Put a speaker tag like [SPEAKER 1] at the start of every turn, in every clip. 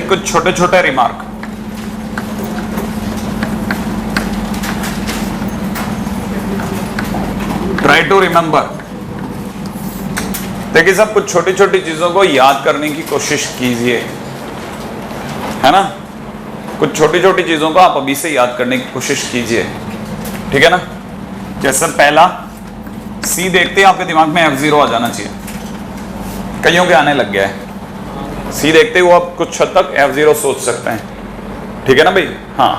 [SPEAKER 1] कुछ छोटे छोटे रिमार्क। Try to remember. देखिए सब कुछ छोटी छोटी चीजों को याद करने की कोशिश कीजिए, है ना। कुछ छोटी छोटी चीजों को आप अभी से याद करने की कोशिश कीजिए, ठीक है ना। जैसे पहला सी देखते ही आपके दिमाग में F0 आ जाना चाहिए, कईयों के आने लग गया है। सी देखते ही वो आप कुछ हद तक F0 सोच सकते हैं, ठीक है ना भाई। हाँ,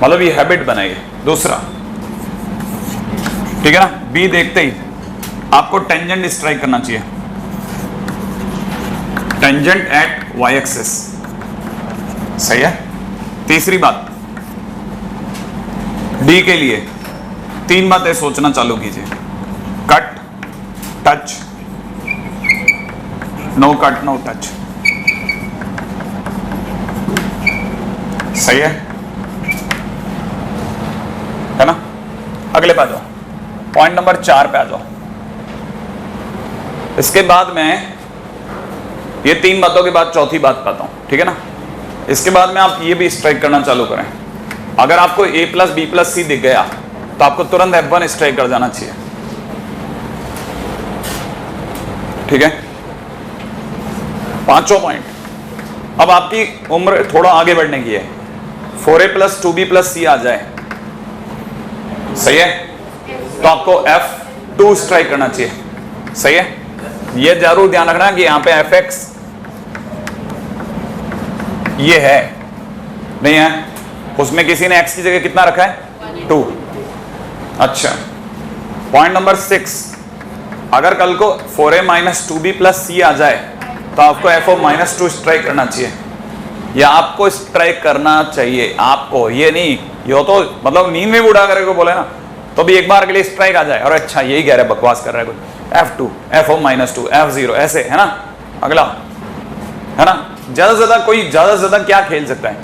[SPEAKER 1] मतलब ये हैबिट बनाइए। दूसरा, ठीक है ना, बी देखते ही आपको टेंजेंट स्ट्राइक करना चाहिए, टेंजेंट एट वाई एक्सिस। सही है। तीसरी बात, डी के लिए 3 बातें सोचना चालू कीजिए, cut, touch, no cut no touch. सही है ना। अगले पे आ जाओ, पॉइंट नंबर 4 पे आ जाओ। इसके बाद मैं ये 3 बातों के बाद चौथी बात पाता हूं, ठीक है ना। इसके बाद में आप ये भी स्ट्राइक करना चालू करें। अगर आपको A plus B plus C दिख गया तो आपको तुरंत F1 स्ट्राइक कर जाना चाहिए, ठीक है। 5वां पॉइंट, अब आपकी उम्र थोड़ा आगे बढ़ने की है, 4A plus 2B plus C आ जाए, सही है, तो आपको F2 स्ट्राइक करना चाहिए। सही है। ये जरूर ध्यान रखना कि यहां पे Fx ये है नहीं है, उसमें किसी ने x की जगह कितना रखा है 2। अच्छा, पॉइंट नंबर 6, अगर कल को 4A minus 2B plus C आ जाए तो आपको F माइनस 2 स्ट्राइक करना चाहिए, या आपको स्ट्राइक करना चाहिए, आपको, ये नहीं यो तो मतलब नींद में उड़ा करे को बोले ना तो भी एक बार के लिए स्ट्राइक आ जाए और अच्छा यही कह रहे बकवास कर रहा है कोई, F2 F माइनस 2 F0 ऐसे, है ना। अगला, है ना, ज्यादा से ज्यादा कोई ज्यादा से ज्यादा क्या खेल सकता है,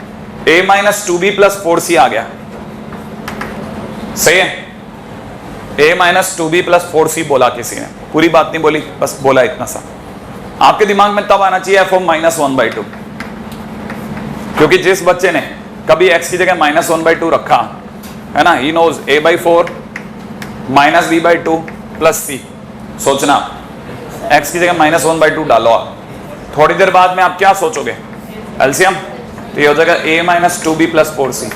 [SPEAKER 1] A minus 2B plus 4C आ गया, सही है। A minus 2B plus 4C बोला किसी ने, पूरी बात नहीं बोली, बस बोला इतना सा। आपके दिमाग में तब आना चाहिए F माइनस 1/2, क्योंकि जिस बच्चे ने कभी x की जगह माइनस 1/2 रखा है ना, he knows A/4 minus B/2 plus C। सोचना, x की जगह माइनस 1/2 डालो आप, थोड़ी देर बाद में आप क्या सोचोगे, एलसीएम, तो ये हो जाएगा A minus 2B plus 4C।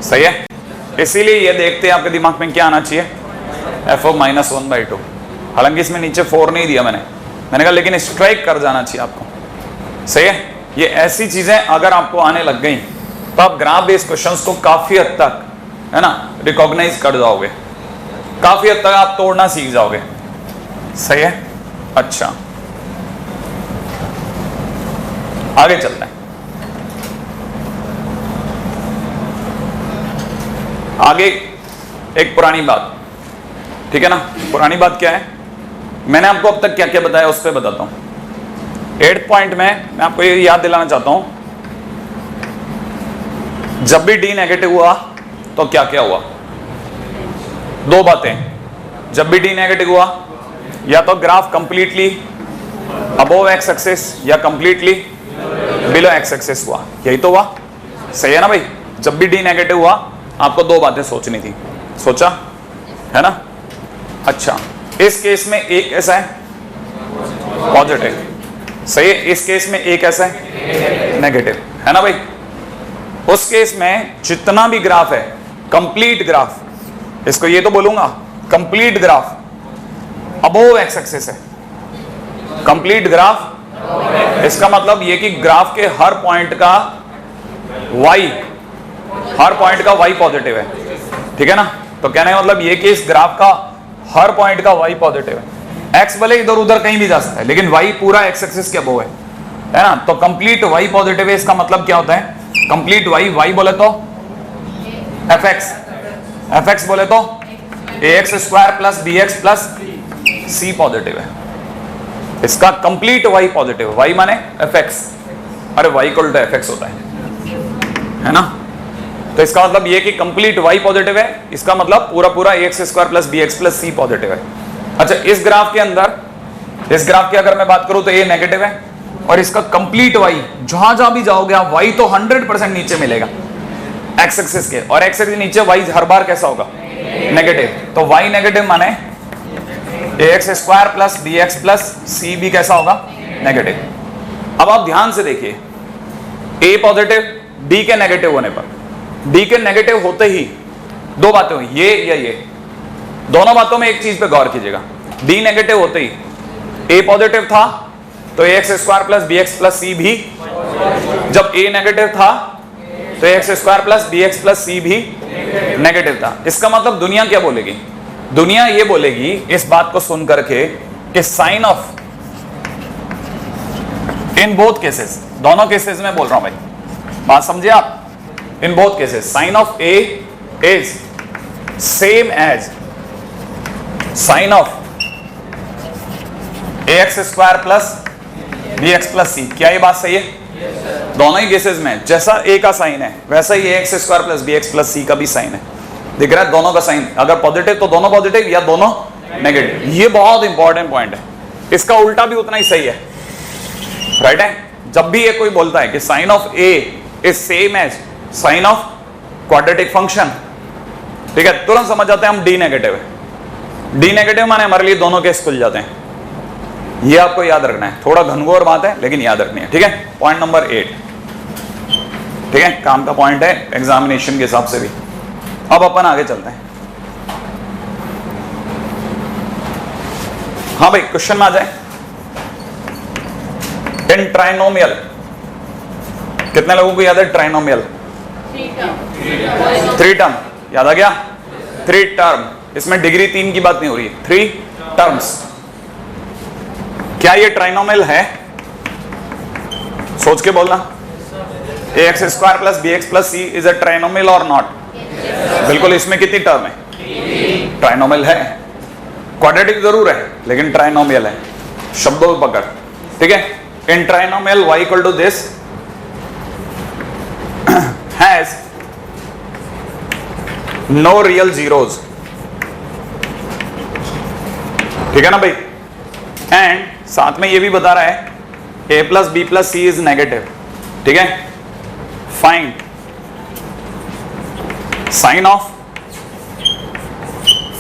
[SPEAKER 1] सही है। इसीलिए ये देखते हैं आपके दिमाग में क्या आना चाहिए, F माइनस 1/2। हालांकि इसमें नीचे 4 नहीं दिया मैंने कहा लेकिन स्ट्राइक कर जाना चाहिए आपको। सही है। ये ऐसी चीजें अगर आपको आने लग गई तो आप ग्राफ बेस्ड क्वेश्चंस को काफी हद तक, है ना, रिकॉग्नाइज कर जाओगे, काफी हद तक आप तोड़ना सीख जाओगे। सही है। अच्छा, आगे चलते हैं। आगे एक पुरानी बात, ठीक है ना। पुरानी बात क्या है, मैंने आपको अब तक क्या क्या बताया उस पर बताता हूं। 8th पॉइंट में मैं आपको ये याद दिलाना चाहता हूं, जब भी D नेगेटिव हुआ तो क्या क्या हुआ। 2 बातें, जब भी D नेगेटिव हुआ या तो graph completely above x axis या कंप्लीटली बिलो एक्स एक्सिस हुआ, यही तो हुआ। सही है ना भाई। जब भी D नेगेटिव हुआ आपको 2 बातें सोचनी थी, सोचा है ना। अच्छा, इस केस में एक कैसा है, पॉजिटिव। सही है। इस केस में एक कैसा है, नेगेटिव, है ना भाई। उस केस में जितना भी ग्राफ है, कंप्लीट ग्राफ, इसको ये तो बोलूंगा complete graph above x axis है, कंप्लीट ग्राफ। इसका मतलब ये कि ग्राफ के हर पॉइंट का y पॉजिटिव है, ठीक है ना। तो कहने का मतलब ये कि इस ग्राफ का हर पॉइंट का y पॉजिटिव है। x भले इधर उधर कहीं भी जा सकता है लेकिन y पूरा x एक्सिस के अबोव है ना। तो कंप्लीट y पॉजिटिव है, इसका मतलब क्या होता है, कंप्लीट y बोले तो fx बोले तो ax² plus bx plus c positive है। इसका कंप्लीट y पॉजिटिव, y माने fx, अरे y इक्वल टू fx होता है ना। तो इसका मतलब ये कि कंप्लीट y पॉजिटिव है, इसका मतलब पूरा ax² plus bx plus c positive है। अच्छा, इस ग्राफ के अंदर, इस ग्राफ की अगर मैं बात करूं तो a नेगेटिव है, और इसका कंप्लीट y, जहां जहां भी जाओगे आप y तो 100% नीचे मिलेगा x एक्सिस के, और x एक्सिस के नीचे y हर बार कैसा होगा? नेगेटिव। तो y नेगेटिव माने ax square plus bx plus c भी कैसा होगा? नेगेटिव। अब आप ध्यान से देखिए, a पॉजिटिव, d के नेगेटिव होने पर, d के नेगेटिव होते ही दो बातें हुई, ये या ये, दोनों बातों में एक चीज पे गौर कीजिएगा। d नेगेटिव होते ही a पॉजिटिव था तो ax square plus bx plus c भी, जब a नेगेटिव था तो ax square plus bx plus c भी नेगेटिव था। इसका मतलब दुनिया क्या बोलेगी? दुनिया ये बोलेगी इस बात को सुन करके कि sign of in both cases, दोनों केसेस में बोल रहा हूं भाई, बात समझे आप? In both cases sign of a is same as sign of ax square plus bx plus c। क्या ये बात सही है? दोनों ही केसेस में जैसा a का साइन है वैसा ही ax square plus bx plus c का भी साइन है। दिख रहा है दोनों का साइन? अगर पॉजिटिव तो दोनों पॉजिटिव या दोनों नेगेटिव। ये बहुत इंपॉर्टेंट पॉइंट है। इसका उल्टा भी उतना ही सही है, राइट है? जब भी ये कोई बोलता है कि sign of a is same as sign of quadratic function, ठीक है, तुरंत समझ जाते हैं हम d नेगेटिव है। d नेगेटिव माने हमारे लिए दोनों केस खुल जाते हैं। ये आपको याद रखना है, थोड़ा घनघोर बात है लेकिन याद रखनी है, ठीक है? पॉइंट नंबर 8, ठीक है, काम का पॉइंट है एग्जामिनेशन के हिसाब से भी। अब अपन आगे चलते हैं। हाँ भाई, क्वेश्चन में आ जाए। इन ट्राइनोमियल, कितने लोगों को याद है ट्राइनोमियल? 3 टर्म याद आ गया? 3 टर्म, इसमें डिग्री 3 की बात नहीं हो रही है, 3 टर्म्स। क्या ये ट्राइनोमियल है? सोच के बोलना। ax square plus bx plus c is a trinomial और नॉट? बिल्कुल। इसमें कितनी टर्म है? ट्राइनोमियल है। क्वाड्रेटिक जरूर है लेकिन ट्राइनोमियल है, शब्दों को पकड़, ठीक है? इन trinomial y equal to this has no real zeros, ठीक है ना भाई? एंड साथ में ये भी बता रहा है a plus B plus C is negative, ठीक है? Find sign of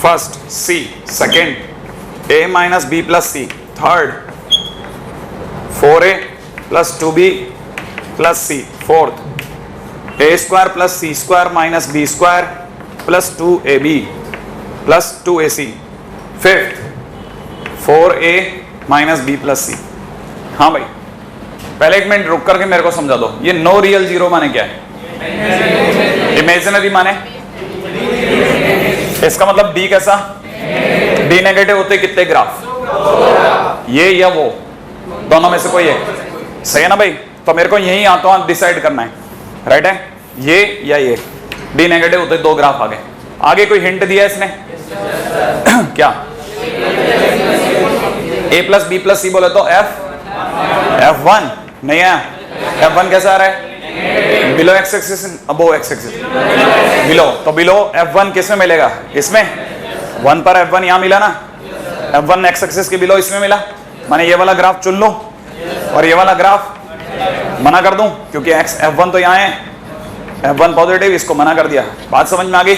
[SPEAKER 1] first c, second a minus B plus C, third 4a plus 2b plus C, fourth a square plus C square minus B square plus 2ab plus 2ac, fifth 4a minus B plus C. हाँ भाई, पहले एक minute रुक करके मेरे को समझा दो, ये नो रियल जीरो माने क्या है? इमेजिनरी माने? इसका मतलब d कैसा? d नेगेटिव होते कितने ग्राफ? ये या वो, दोनों में से कोई एक, सही है ना भाई? तो मेरे को यही आता हूं डिसाइड करना है, राइट है? ये या ये, d नेगेटिव होते 2 ग्राफ आ गए। आगे कोई हिंट दिया इसने? क्या? a प्लस बी प्लस सी बोले तो f1 नहीं है। f1 कैसा आ रहा है? बिलो x एक्सिस, अबो x एक्सिस, बिलो। तो बिलो f1 किस में मिलेगा? इसमें। 1 पर f1 यहां मिला ना, f1 x एक्सिस के बिलो इसमें मिला, माने ये वाला ग्राफ चुन लो और ये वाला ग्राफ मना कर दूं क्योंकि f1 तो यहां है, f1 पॉजिटिव, इसको मना कर दिया। बात समझ में आ गई?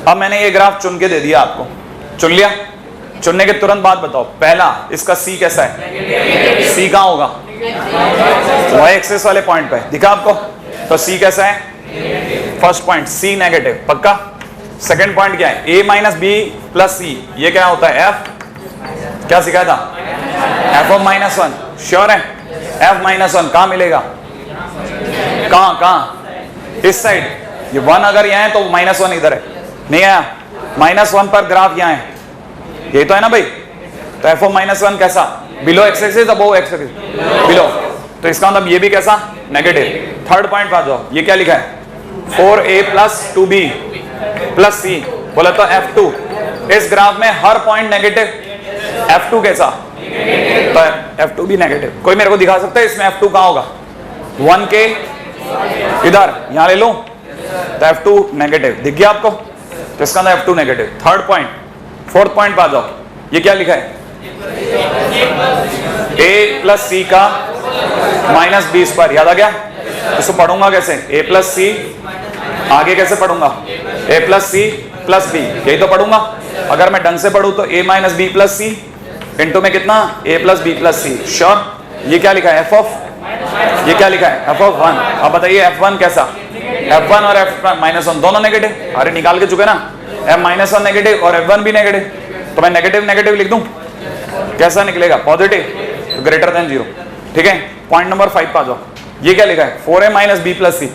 [SPEAKER 1] अब मैंने ये ग्राफ चुन के दे दिया आपको, चुन लिया। चुनने के तुरंत बाद बताओ, पहला इसका c कैसा है? c कहां होगा? y एक्सिस वाले पॉइंट पे, दिखा आपको? तो c कैसा है? फर्स्ट पॉइंट c नेगेटिव, पक्का? सेकंड पॉइंट क्या है? a माइनस बी प्लस सी, ये क्या होता है? f, क्या सिखाया था? f ऑफ माइनस 1, श्योर है? f माइनस 1 कहां मिलेगा? कहां? इस साइड। ये 1 अगर यहाँ है तो माइनस 1 इधर है, नहीं आया? माइनस 1 पर ग्राफ यहाँ है, ये तो है ना भाई? तो f ऑफ माइनस 1 कैसा? Below x axis, above x axis, below. तो इसका मतलब ये भी कैसा? नेगेटिव। थर्ड पॉइंट पर आ जाओ, ये क्या लिखा है? 4a plus 2b plus c, बोला तो f2। इस ग्राफ में हर पॉइंट नेगेटिव, f2 कैसा? तो f2 भी नेगेटिव। कोई मेरे को दिखा सकता है इसमें f2 कहां होगा? 1 के इधर, यहां ले लो, तो f2 नेगेटिव, दिख गया आपको? तो इसका अंदर f2 negative. Third point, fourth point पे आ जाओ, ये क्या लिखा है? a प्लस सी का माइनस बी स्क्वायर, याद आ गया? इसको पढ़ूंगा कैसे? ए प्लस सी, आगे कैसे पढ़ूंगा? ए प्लस सी प्लस बी, यही तो पढ़ूंगा। अगर मैं ढंग से पढ़ूं तो ए माइनस बी प्लस सी इंटू में कितना? ए प्लस बी प्लस सी। श्योर? ये क्या लिखा है? एफ ऑफ, ये क्या लिखा है? F of 1। अब बताइए F1 कैसा? F1 और F माइनस 1 दोनों नेगेटिव। अरे निकाल के चुके ना, F माइनस 1 नेगेटिव और F1 भी नेगेटिव, तो मैं नेगेटिव नेगेटिव लिख दूं, कैसा निकलेगा? पॉजिटिव, तो ग्रेटर देन 0। ठीक है, पॉइंट नंबर 5 पे आ जाओ। ये क्या लिखा है? 4a माइनस बी प्लस सी।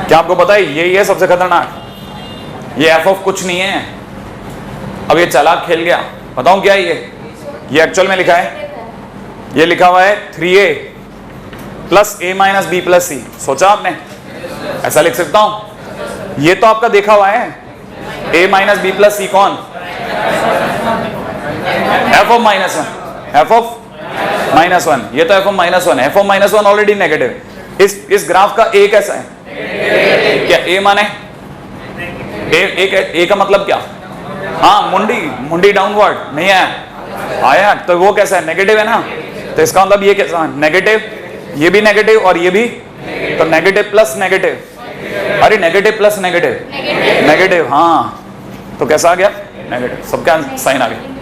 [SPEAKER 1] क्या आपको पता है यही है सबसे खतरनाक? ये एफ ऑफ कुछ नहीं है। अब ये चालाक खेल गया, बताऊं क्या है ये एक्चुअल में लिखा है, ये लिखा हुआ है 3a plus a minus B plus C. सोचा आपने ऐसा लिख सकता हूं? ये तो आपका देखा हुआ है a माइनस बी प्लस सी कौन? F of minus 1, F of minus 1, ये तो एफ ऑफ माइनस 1 है। F of minus 1 already negative. इस ग्राफ का a कैसा है? क्या a माने a का मतलब क्या? हाँ, मुंडी डाउनवर्ड नहीं है, आया तो वो कैसा है? नेगेटिव है ना। तो इसका मतलब ये कैसा? नेगेटिव, ये भी नेगेटिव और ये भी, तो नेगेटिव प्लस नेगेटिव। अरे नेगेटिव प्लस नेगेटिव, नेगेटिव, हाँ, तो कैसा आ गया? नेगेटिव। सबका साइन आ गया।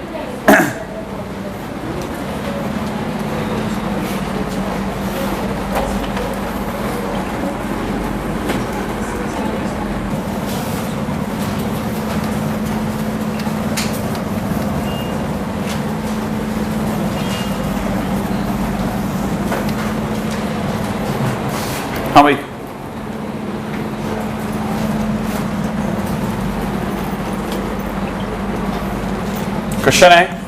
[SPEAKER 1] हाँ भाई, क्वेश्चन है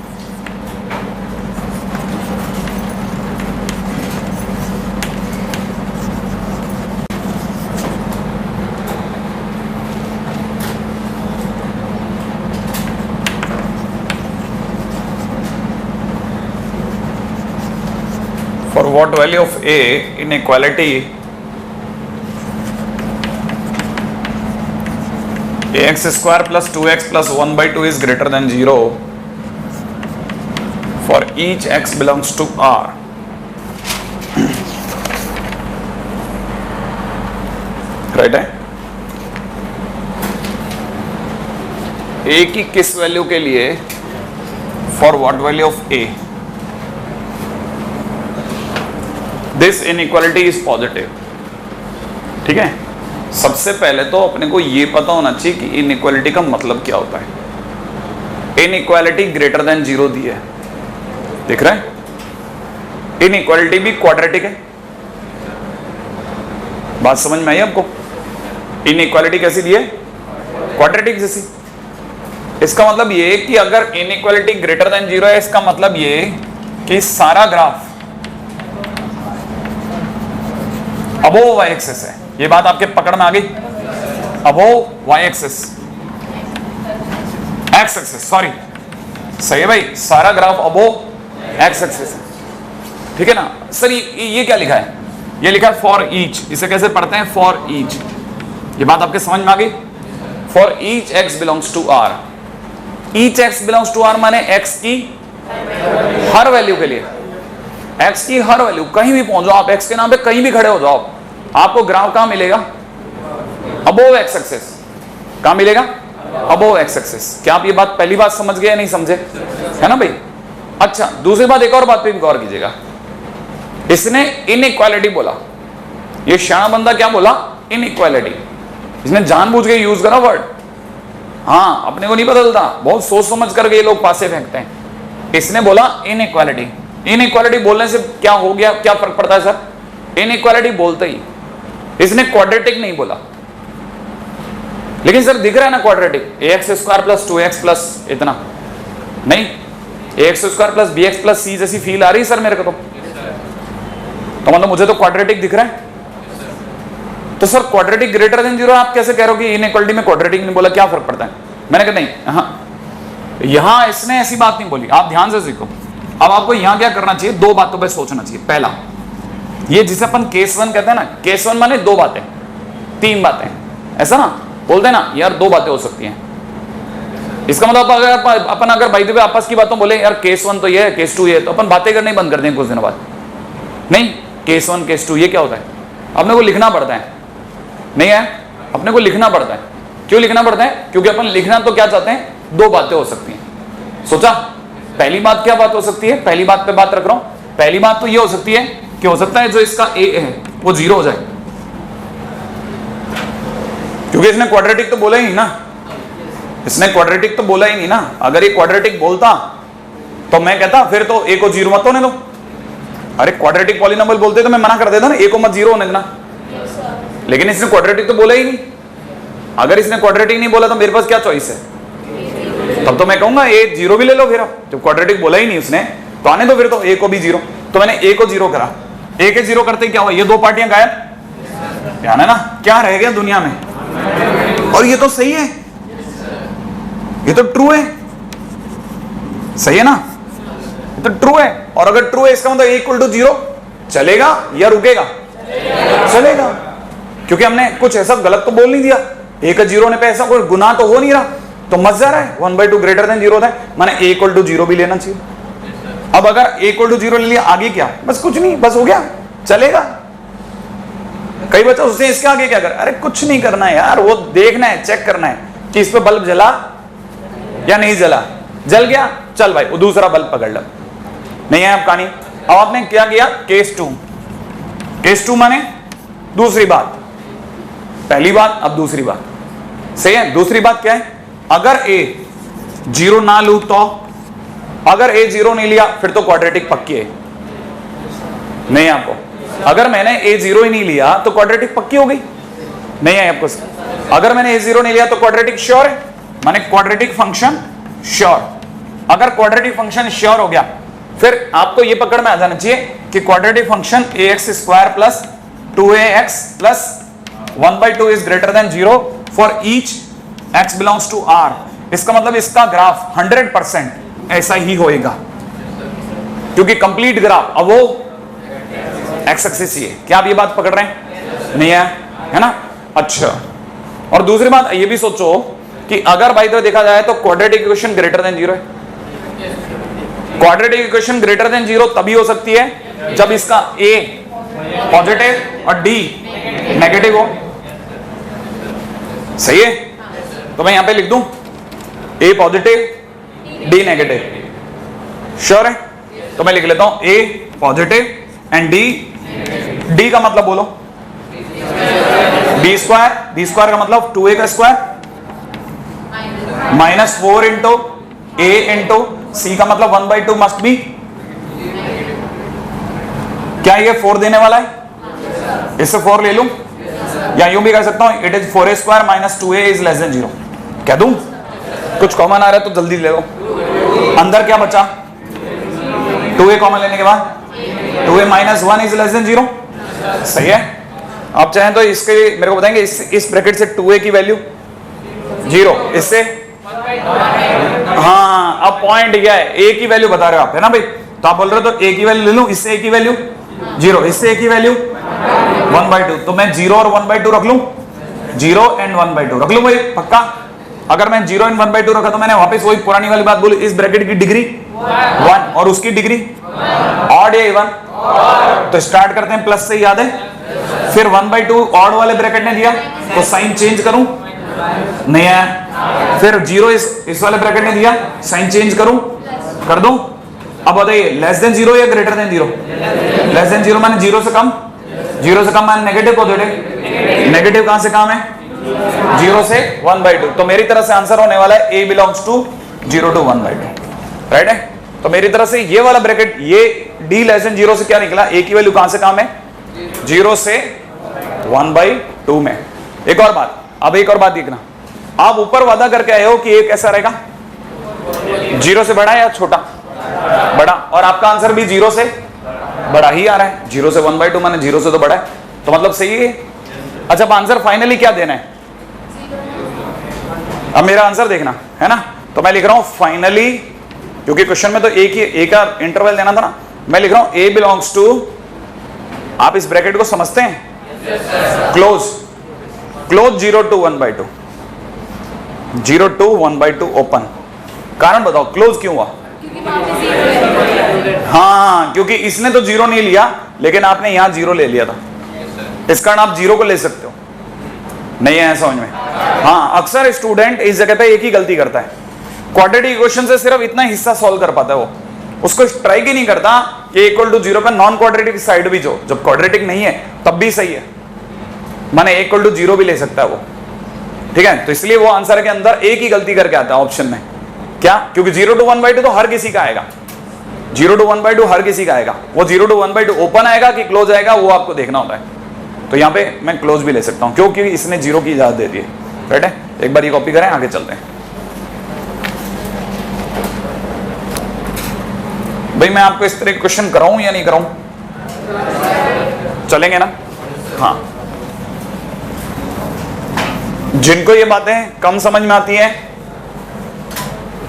[SPEAKER 1] for what value of a inequality ax square plus 2x plus 1 by 2 is greater than 0 for each x belongs to R. Right है? a की किस वैल्यू के लिए? For what value of a this inequality is positive. ठीक है, सबसे पहले तो अपने को ये पता होना चाहिए कि इनइक्वालिटी का मतलब क्या होता है। इनइक्वालिटी ग्रेटर देन 0 दी है, दिख रहा है? इनइक्वालिटी भी क्वाड्रेटिक है। बात समझ में आई आपको? इनइक्वालिटी कैसी दी है? क्वाड्रेटिक जैसी। इसका मतलब ये कि अगर इनइक्वालिटी ग्रेटर देन 0 है, इसका मतलब ये कि सारा ग्राफ अबोव y एक्सिस है। ये बात आपके पकड़ में आ गई? Above y axis, x axis, sorry, सही है भाई, सारा ग्राफ अबोव x एक्सिस है। ठीक है ना सर? ये क्या लिखा है? ये लिखा है फॉर ईच। इसे कैसे पढ़ते हैं? For each. ये बात आपके समझ में आ गई? For each x belongs to r। Each x belongs to r माने x की हर वैल्यू के लिए, x की हर वैल्यू, कहीं भी पहुंच जाओ आप, x के नाम पे कहीं भी खड़े हो जाओ, आपको ग्राफ कहां मिलेगा? Above x axis. कहां मिलेगा? Above x axis. क्या आप ये बात पहली बात समझ गए या नहीं समझे? है ना भाई? अच्छा, दूसरी बात, एक और बात पे भी गौर कीजिएगा। इसने इनइक्वालिटी बोला, ये शाना बंदा क्या बोला? इनइक्वालिटी। इसने जानबूझ के यूज करा वर्ड। हाँ, अपने को नहीं बदलता, बहुत सोच समझ करके ये लोग पासे फेंकते हैं। इसने बोला इनइक्वालिटी। इनइक्वालिटी बोलने से क्या हो गया? क्या फर्क पड़ता है सर? इनइक्वालिटी बोलते ही इसने क्वाड्रेटिक नहीं बोला, लेकिन सर दिख रहा है ना quadratic, ax square plus 2x plus इतना नहीं, ax square plus bx plus c जैसी फील आ रही है सर मेरे को तो मतलब मुझे तो क्वाड्रेटिक दिख रहा है। तो सर क्वाड्रेटिक ग्रेटर देन 0 आप कैसे कह रहे हो कि इनइक्वालिटी में क्वाड्रेटिक नहीं बोला? क्या फर्क पड़ता है? मैंने कहा नहीं, हाँ, यहां इसने ऐसी बात नहीं बोली। आप ध्यान से सीखो। अब आपको यहां क्या करना चाहिए? दो बातों पर सोचना चाहिए। पहला, ये जिसे अपन केस 1 कहते हैं ना, केस 1 माने दो बातें, तीन बातें, ऐसा ना बोलते हैं ना यार, दो बातें हो सकती हैं। इसका मतलब अगर अपन अगर भाई देवे आपस की बातों बोले यार केस 1 तो ये है, केस 2 ये है, तो अपन बातें करने ही बंद कर दें कुछ दिनों बाद। नहीं, केस 1 केस 2 ये क्या होता है, अपने को लिखना पड़ता है, नहीं है, अपने को लिखना पड़ता है। क्यों लिखना पड़ता है? क्योंकि अपन लिखना तो क्या चाहते हैं, दो बातें हो सकती हैं। सोचा पहली बात क्या बात हो सकती है, पहली बात पे बात रख रहा हूं। पहली बात तो ये हो सकती है कि हो सकता है जो इसका ए है वो 0 हो जाए, क्योंकि इसने क्वाड्रेटिक तो बोला ही नहीं ना, इसने क्वाड्रेटिक तो बोला ही नहीं ना। अगर ये क्वाड्रेटिक बोलता तो मैं कहता फिर तो ए को 0 मत होने दो। अरे क्वाड्रेटिक पॉलिनोमियल बोलते तो मैं मना कर देता ना, ए को मत 0 होने देना, लेकिन इसने क्वाड्रेटिक तो बोला ही नहीं। अगर इसने क्वाड्रेटिक नहीं बोला तो मेरे पास क्या चॉइस है, तब तो मैं कहूंगा ए 0 भी ले लो। फिर जब क्वाड्रेटिक बोला ही नहीं उसने तो आने दो फिर तो ए को भी 0। तो मैंने ए को 0 करा, ए के 0 करते क्या हुआ, ये दो पार्टियां गायब, ध्यान है ना, क्या रह गया दुनिया में। और ये तो सही है, ये तो ट्रू है, सही है ना, ये तो ट्रू है। और अगर ट्रू है इसका मतलब ए इक्वल टू 0 चलेगा या रुकेगा, चलेगा, क्योंकि हमने कुछ ऐसा गलत तो बोल नहीं दिया। ए का 0 होने पे ऐसा कोई गुनाह तो हो नहीं रहा, तो मत जा रहा है 1/2 ग्रेटर देन 0 होता है, माने ए इक्वल टू 0 भी लेना चाहिए। अब अगर ए इक्वल टू 0 ले लिया, आगे क्या, बस कुछ नहीं, बस हो गया, चलेगा। कई बच्चे उससे इसके आगे क्या कर, अरे कुछ नहीं करना है यार, वो देखना है, चेक करना है कि इस पे बल्ब जला या नहीं जला, जल गया चल भाई वो दूसरा बल्ब पकड़ लो, नहीं है अब कहानी। अब आपने क्या किया, केस 2, केस 2 माने दूसरी बात, पहली बात अब दूसरी बात, सही है। दूसरी बात क्या है, अगर ए 0 ना लू तो, अगर ए 0 नहीं लिया फिर तो क्वाड्रेटिक पक्की है, नहीं आपको, अगर मैंने ए 0 ही नहीं लिया तो क्वाड्रेटिक पक्की हो गई, नहीं है आपको। अगर मैंने ए 0 नहीं लिया तो क्वाड्रेटिक श्योर है, माने क्वाड्रेटिक फंक्शन श्योर। अगर क्वाड्रेटिक फंक्शन श्योर हो गया फिर आपको ये पकड़ में आ जाना चाहिए कि quadratic function ax² plus 2ax plus 1/2 is greater than 0 for each x belongs to r। इसका मतलब इसका ग्राफ 100% ऐसा ही होएगा, क्योंकि कंप्लीट ग्राफ अब वो x एक्सिस ही है। क्या आप ये बात पकड़ रहे हैं, नहीं है ना। अच्छा, और दूसरी बात ये भी सोचो कि अगर भाई तो देखा जाए तो क्वाड्रेटिक इक्वेशन ग्रेटर देन 0 है। क्वाड्रेटिक इक्वेशन ग्रेटर देन 0 तभी हो सकती है जब इसका a पॉजिटिव और d नेगेटिव हो, सही है। तो मैं यहां पे लिख दूं a positive d negative, sure है। तो मैं लिख लेता हूं a पॉजिटिव एंड d का मतलब बोलो b स्क्वायर का मतलब 2a का square minus 4 into a into c का मतलब 1/2 मस्ट बी, क्या ये 4 देने वाला है, इससे 4 ले लूं, या यूं भी कह सकता हूं it is 4a² minus 2a is less than 0। कह दूं, कुछ कॉमन आ रहा है तो जल्दी ले लो। अंदर क्या बचा, 2a कॉमन लेने के बाद 2a minus 1 is less than 0, सही है। आप चाहें तो इसके मेरे को बताएंगे इस ब्रैकेट से 2a की वैल्यू 0, इससे हाँ, अब पॉइंट क्या है, a की वैल्यू बता रहे हो आप, है ना भाई। तो आप बोल रहे हो तो a की वैल्यू ले लूं, इससे a की वैल्यू 0, इससे a की वैल्यू 1/2, तो मैं 0 और 1/2 रख लूं, 0 एंड 1/2 रख लूं भाई पक्का। अगर मैं 0 एंड 1/2 रखा तो मैंने वापस वही पुरानी वाली बात बोली, इस ब्रैकेट की डिग्री 1 और उसकी डिग्री ऑड या इवन, तो स्टार्ट करते हैं प्लस से, याद है। फिर 1/2 ऑड वाले ब्रैकेट ने दिया तो साइन चेंज करूं, नहीं है। फिर 0 इस वाले ब्रैकेट ने दिया, साइन चेंज करूं, कर दूं। अब बताइए लेस देन 0 या ग्रेटर देन 0, लेस देन 0 माने 0 से कम, 0 से कम माने नेगेटिव पॉजिटिव, नेगेटिव कहां से कहां है, 0 से 1/2। तो मेरी तरफ से आंसर होने वाला है a belongs to 0 to 1/2, right है। तो मेरी तरफ से ये वाला ब्रैकेट, ये d लेस देन 0 से क्या निकला, a की वैल्यू कहां से कहां में, 0 से 1/2 में। एक और बात, अब एक और बात देखना, आप ऊपर वादा करके आए हो कि ये कैसा रहेगा, 0 से बड़ा या छोटा, बड़ा, और आपका आंसर भी 0 से बड़ा ही आ रहा है। 0 से 1/2 माने 0 से तो बड़ा है, तो मतलब सही है। अच्छा, आंसर फाइनली क्या देना है, अब मेरा आंसर देखना है ना। तो मैं लिख रहा हूं फाइनली, क्योंकि क्वेश्चन में तो एक का इंटरवल देना था ना, मैं लिख रहा हूं a बिलोंग्स टू, आप इस ब्रैकेट को समझते हैं, क्लोज 0 to 1/2, 0 2 1/2 ओपन। कारण बताओ क्लोज क्यों हुआ? हाँ, क्योंकि इसने तो 0 नहीं लिया, लेकिन आपने यहां 0 ले लिया था, इस कारण आप 0 को ले सकते हो। नहीं है समझ में? हाँ, अक्सर स्टूडेंट इस जगह पे एक ही गलती करता है, क्वाड्रेटिक इक्वेशन से सिर्फ इतना हिस्सा सॉल्व कर पाता है, वो उसको ट्राई ही नहीं करता कि इक्वल टू 0 पे नॉन क्वाड्रेटिक साइड भी जो जब क्वाड्रेटिक नहीं है तब भी सही है, माने इक्वल टू 0 भी ले सकता है वो, ठीक है। तो इसलिए वो आंसर के अंदर एक ही गलती करके आता है ऑप्शन में, क्या? क्योंकि 0 to 1/2 तो हर किसी का आएगा, 0 to 1/2 हर किसी का आएगा, वो 0 to 1/2 ओपन आएगा कि क्लोज आएगा वो आपको देखना होता है। तो यहाँ पे मैं क्लोज भी ले सकता हूँ क्योंकि इसने 0 की इजाजत दे दी है, राइट है। एक बार ये कॉपी करें, आगे चलते हैं। भाई मैं आपको इस तरह क्वेश्चन कराऊं या नहीं कराऊं? चलेंगे ना? हाँ, जिनको ये बातें कम समझ में आती है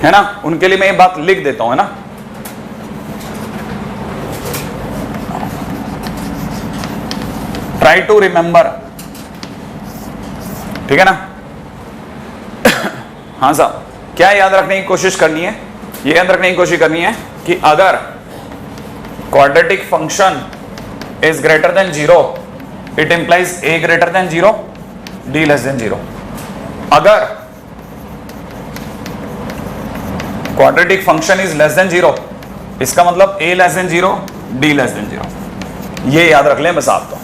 [SPEAKER 1] ना, उनके लिए मैं ये बात लिख देता हूं, है ना। ट्राई टू रिमेंबर, ठीक है ना। हाँ साहब, क्या याद रखने की कोशिश करनी है? ये याद रखने की कोशिश करनी है कि अगर quadratic function is greater than 0 it implies a greater than 0, d less than 0। अगर quadratic function is less than 0 इसका मतलब a less than 0, d less than 0। ये याद रख लें बस आप तो,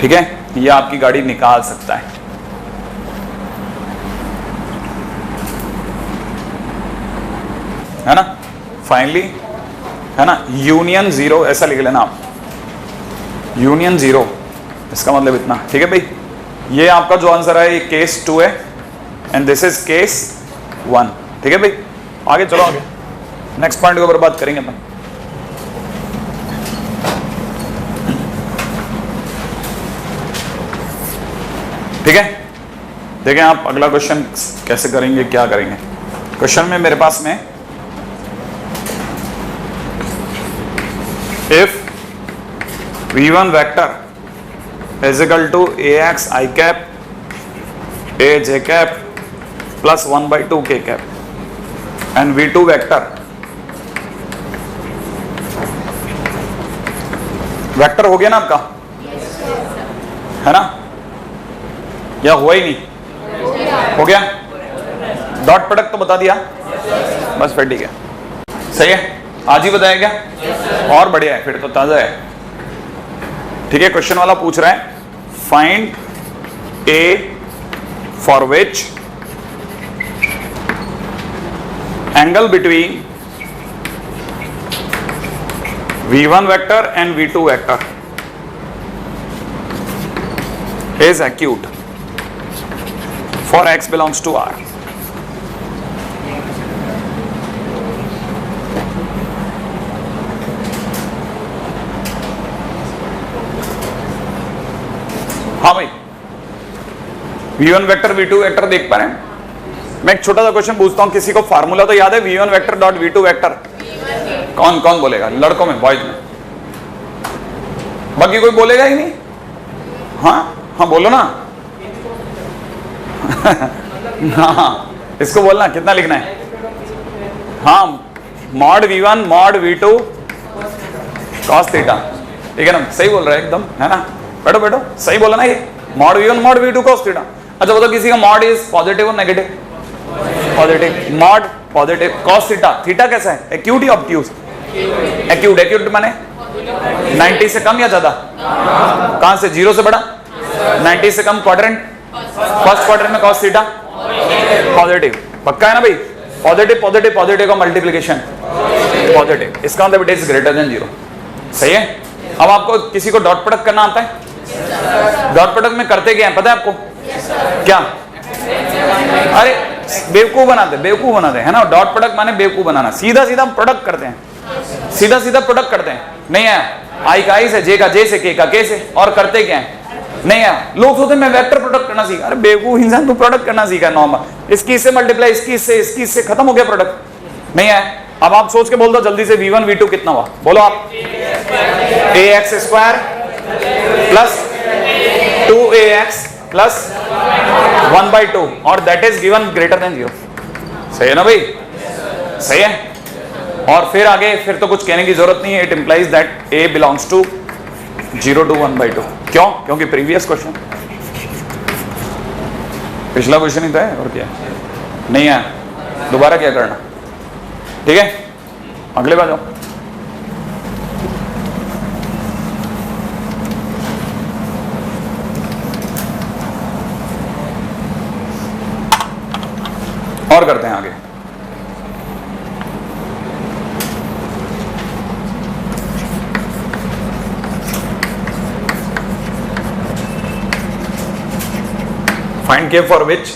[SPEAKER 1] ठीक है। ये आपकी गाड़ी निकाल सकता है, है ना। फाइनली, है ना, यूनियन 0 ऐसा लिख लेना आप, यूनियन 0 इसका मतलब इतना, ठीक है भाई। ये आपका जो आंसर है ये केस 2 है एंड दिस इज केस 1, ठीक है भाई। आगे चलो, आगे नेक्स्ट पॉइंट के ऊपर बात करेंगे अपन। ठीक है, देखें आप अगला क्वेश्चन कैसे करेंगे, क्या करेंगे। क्वेश्चन में मेरे पास में if v1 vector is equal to ax I cap a j cap plus 1/2 k cap and v2 vector vector हो गया ना आपका, है ना, या हुआ ही नहीं? हो गया। डॉट प्रोडक्ट तो बता दिया, बस फिर ठीक है, सही है। आज ही बताया क्या? और बढ़िया है, फिर तो ताजा है, ठीक है। क्वेश्चन वाला पूछ रहा है find A for which angle between v1 vector and v2 vector is acute for x belongs to R। हाँ भाई, v1 वेक्टर v2 वेक्टर देख पा रहे हैं। मैं एक छोटा सा क्वेश्चन पूछता हूं, किसी को फार्मूला तो याद है v1 vector dot v2 vector? कौन कौन बोलेगा? लड़कों में, बॉयज में, बाकी कोई बोलेगा ही नहीं? हाँ हाँ बोलो ना। हाँ, इसको बोलना, कितना लिखना है? हाँ, mod v1 mod v2 cos theta, ठीक है ना, सही बोल रहा है एकदम, है ना। बैठो बैठो, सही बोला ना ये, mod v1 mod v2 cos theta. अच्छा बताओ, किसी का मॉड इज पॉजिटिव और negative? Positive, mod positive, cos theta, theta कैसा है? एक्यूट या ऑब्ट्यूज? एक्यूट, एक्यूट माने 90 से कम या ज्यादा? कहां से? 0 से बड़ा, 90 से कम क्वाड्रेंट, फर्स्ट क्वाड्रेंट में cos थीटा पॉजिटिव, पक्का है ना भाई। पॉजिटिव पॉजिटिव पॉजिटिव का मल्टीप्लिकेशन पॉजिटिव, इसका मतलब इट इज ग्रेटर देन 0, सही है। अब आपको किसी को डॉट प्रोडक्ट करना आता है? डॉट प्रोडक्ट में करते क्या है पता है आपको? क्या? अरे बेवकूफ बनाते हैं ना। डॉट प्रोडक्ट माने बेवकूफ बनाना, सीधा सीधा प्रोडक्ट करते हैं, सीधा सीधा प्रोडक्ट करते हैं। नहीं है, आई का आई से, जे का जे से, के का के से, और करते क्या है? नहीं है, लोग सोचते मैं वेक्टर प्रोडक्ट करना सीखा। अरे बेवकूफ इंसान, तो प्रोडक्ट करना सीखा नॉर्मल, इसकी इससे मल्टीप्लाई, इसकी इससे, इसकी इससे, खत्म हो गया प्रोडक्ट। नहीं है, अब आप सोच के बोल दो जल्दी से, v1 v2 कितना हुआ? बोलो आप। ax square plus 2ax plus 1/2 और that is given greater than 0। सही है ना भाई? सही है। और फिर आगे फिर तो कुछ कहने की जरूरत नहीं है, it implies that a belongs to 0 to 1/2। क्यों? क्योंकि प्रीवियस क्वेश्चन, पिछला क्वेश्चन ही था और क्या नहीं है, दोबारा क्या करना। ठीक है, अगले बार जाओ। और करते हैं आगे। Find k for which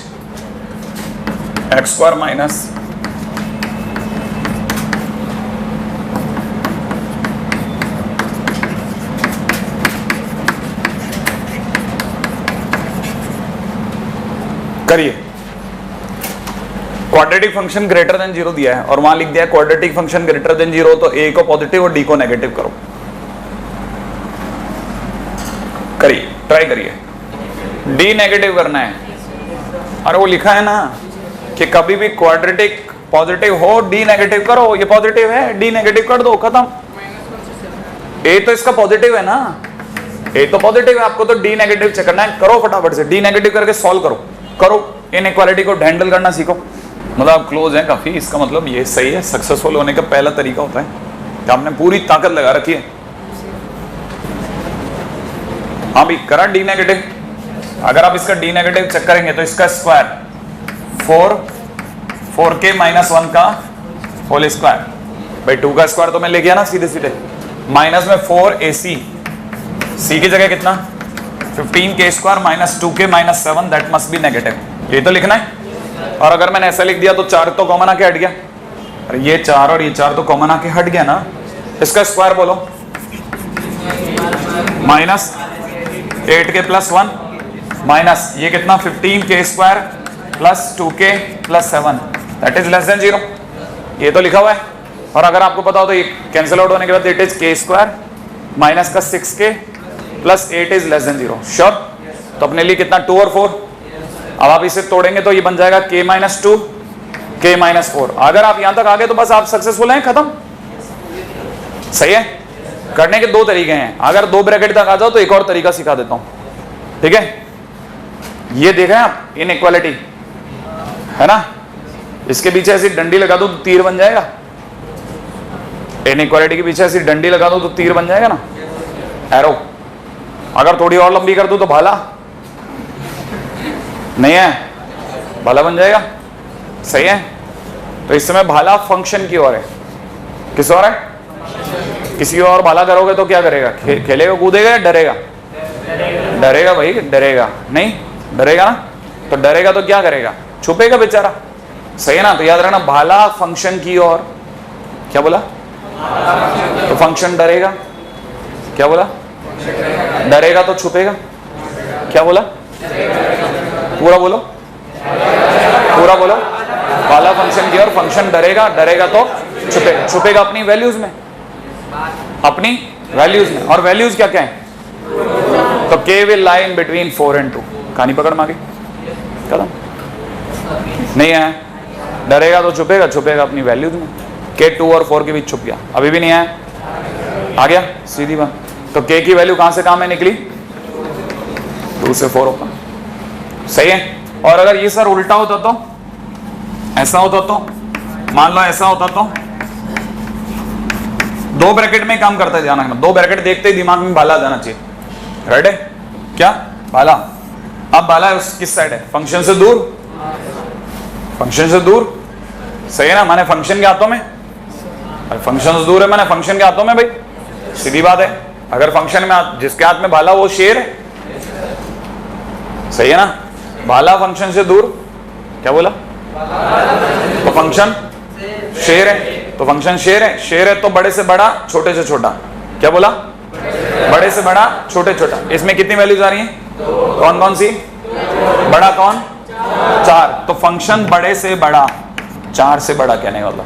[SPEAKER 1] x² minus करिए। क्वाड्रेटिक फंक्शन ग्रेटर देन 0 दिया है और वहां लिख दिया है क्वाड्रेटिक फंक्शन ग्रेटर देन 0, तो a को पॉजिटिव और d को नेगेटिव करो। करिए, ट्राई करिए। d नेगेटिव करना है। अरे वो लिखा है ना कि कभी भी क्वाड्रेटिक पॉजिटिव हो d नेगेटिव करो, ये पॉजिटिव है d नेगेटिव कर दो, खत्म। a तो इसका पॉजिटिव है ना, a तो पॉजिटिव है, आपको तो d नेगेटिव चेक करना है। करो फटाफट से, d नेगेटिव करके सॉल्व करो इनइक्वालिटी को हैंडल करना सीखो। मतलब आप क्लोज हैं काफी, इसका मतलब ये सही है। सक्सेसफुल होने का पहला तरीका होता है कि आपने पूरी ताकत लगा रखी है। हाँ भी करा d नेगेटिव। अगर आप इसका d नेगेटिव चेक करेंगे तो इसका स्क्वायर 4k माइनस 1 का होल स्क्वायर भाई 2 का स्क्वायर तो मैं ले गया ना सीधे सीधे, माइनस में 4ac, c की जगह कितना 15k square minus 2k minus 7, that must be negative. ये तो लिखना है। और अगर मैंने ऐसा लिख दिया तो 4 तो कॉमन आके हट गया, अरे ये 4 और ये 4 तो कॉमन आके हट गया ना। इसका स्क्वायर बोलो, माइनस 8k प्लस 1 माइनस ये कितना 15k square plus 2k plus 7, that is less than 0। ये तो लिखा हुआ है। और अगर आपको पता हो तो ये कैंसिल आउट होने के बाद it is k square minus का 6k plus 8 is less than 0। Sure? तो अपने लिए कितना 2 और 4। अब आप इसे तोड़ेंगे तो ये बन जाएगा k माइनस 2 k माइनस 4। अगर आप यहां तक आ गए तो बस आप सक्सेसफुल हैं, खत्म। सही है। करने के दो तरीके हैं, अगर 2 ब्रैकेट तक आ जाओ तो एक और तरीका सिखा देता हूं। ठीक है, ये देख रहे हैं आप इनइक्वालिटी है ना, इसके पीछे ऐसी डंडी लगा दो तो तीर बन जाएगा। इनइक्वालिटी के पीछे ऐसी डंडी लगा दो तो तीर बन जाएगा ना, एरो। अगर थोड़ी और लंबी कर दूं तो भाला नहीं है, भाला बन जाएगा। सही है। तो इस समय भाला फंक्शन की ओर है। किस ओर है? किसी और भाला करोगे तो क्या करेगा? खेलेगा, कूदेगा या डरेगा? डरेगा भाई, डरेगा नहीं, डरेगा ना। तो डरेगा तो क्या करेगा? छुपेगा बेचारा। सही है ना। तो याद रखना, भाला फंक्शन की ओर। क्या बोला? तो फंक्शन डरेगा। क्या बोला? डरेगा तो छुपेगा। क्या बोला? पूरा बोलो, पूरा बोलो। भाला फंक्शन की ओर, फंक्शन डरेगा, डरेगा तो छुपेगा। छुपेगा अपनी वैल्यूज में, अपनी वैल्यूज में। और वैल्यूज क्या क्या है? तो k will lie in between 4 and 2। कहानी पकड़ मांगी, खत्म। नहीं है, डरेगा तो छुपेगा, छुपेगा अपनी वैल्यूज में। k 2 और 4 के बीच छुप गया, अभी भी नहीं आया, आ गया सीधी बात। तो k की वैल्यू कहां से कहां में निकली? 2 से 4 ओपन। सही है। और अगर ये सर उल्टा होता तो, ऐसा होता तो, मान लो ऐसा होता तो, 2 ब्रैकेट में काम करता है, ध्यान रखना। 2 ब्रैकेट देखते ही दिमाग में भाला आ जाना चाहिए। राइट है? क्या भाला? अब भाला किस साइड है? फंक्शन से दूर, फंक्शन से दूर। सही है ना। माने फंक्शन के हाथों में, फंक्शन से दूर है माने फंक्शन के हाथों में भाई, सीधी बात है। अगर फंक्शन में जिसके हाथ में भाला वो शेर है। सही है ना। भाला फंक्शन से दूर। क्या बोला? तो फंक्शन शेर है, तो फंक्शन शेर है। शेर है तो बड़े से बड़ा, छोटे से छोटा। क्या बोला? बड़े से बड़ा, छोटे छोटा। इसमें कितनी वैल्यूज आ रही हैं? कौन कौन सी? बड़ा कौन? 4। तो फंक्शन बड़े से बड़ा, 4 से बड़ा कहने वाला।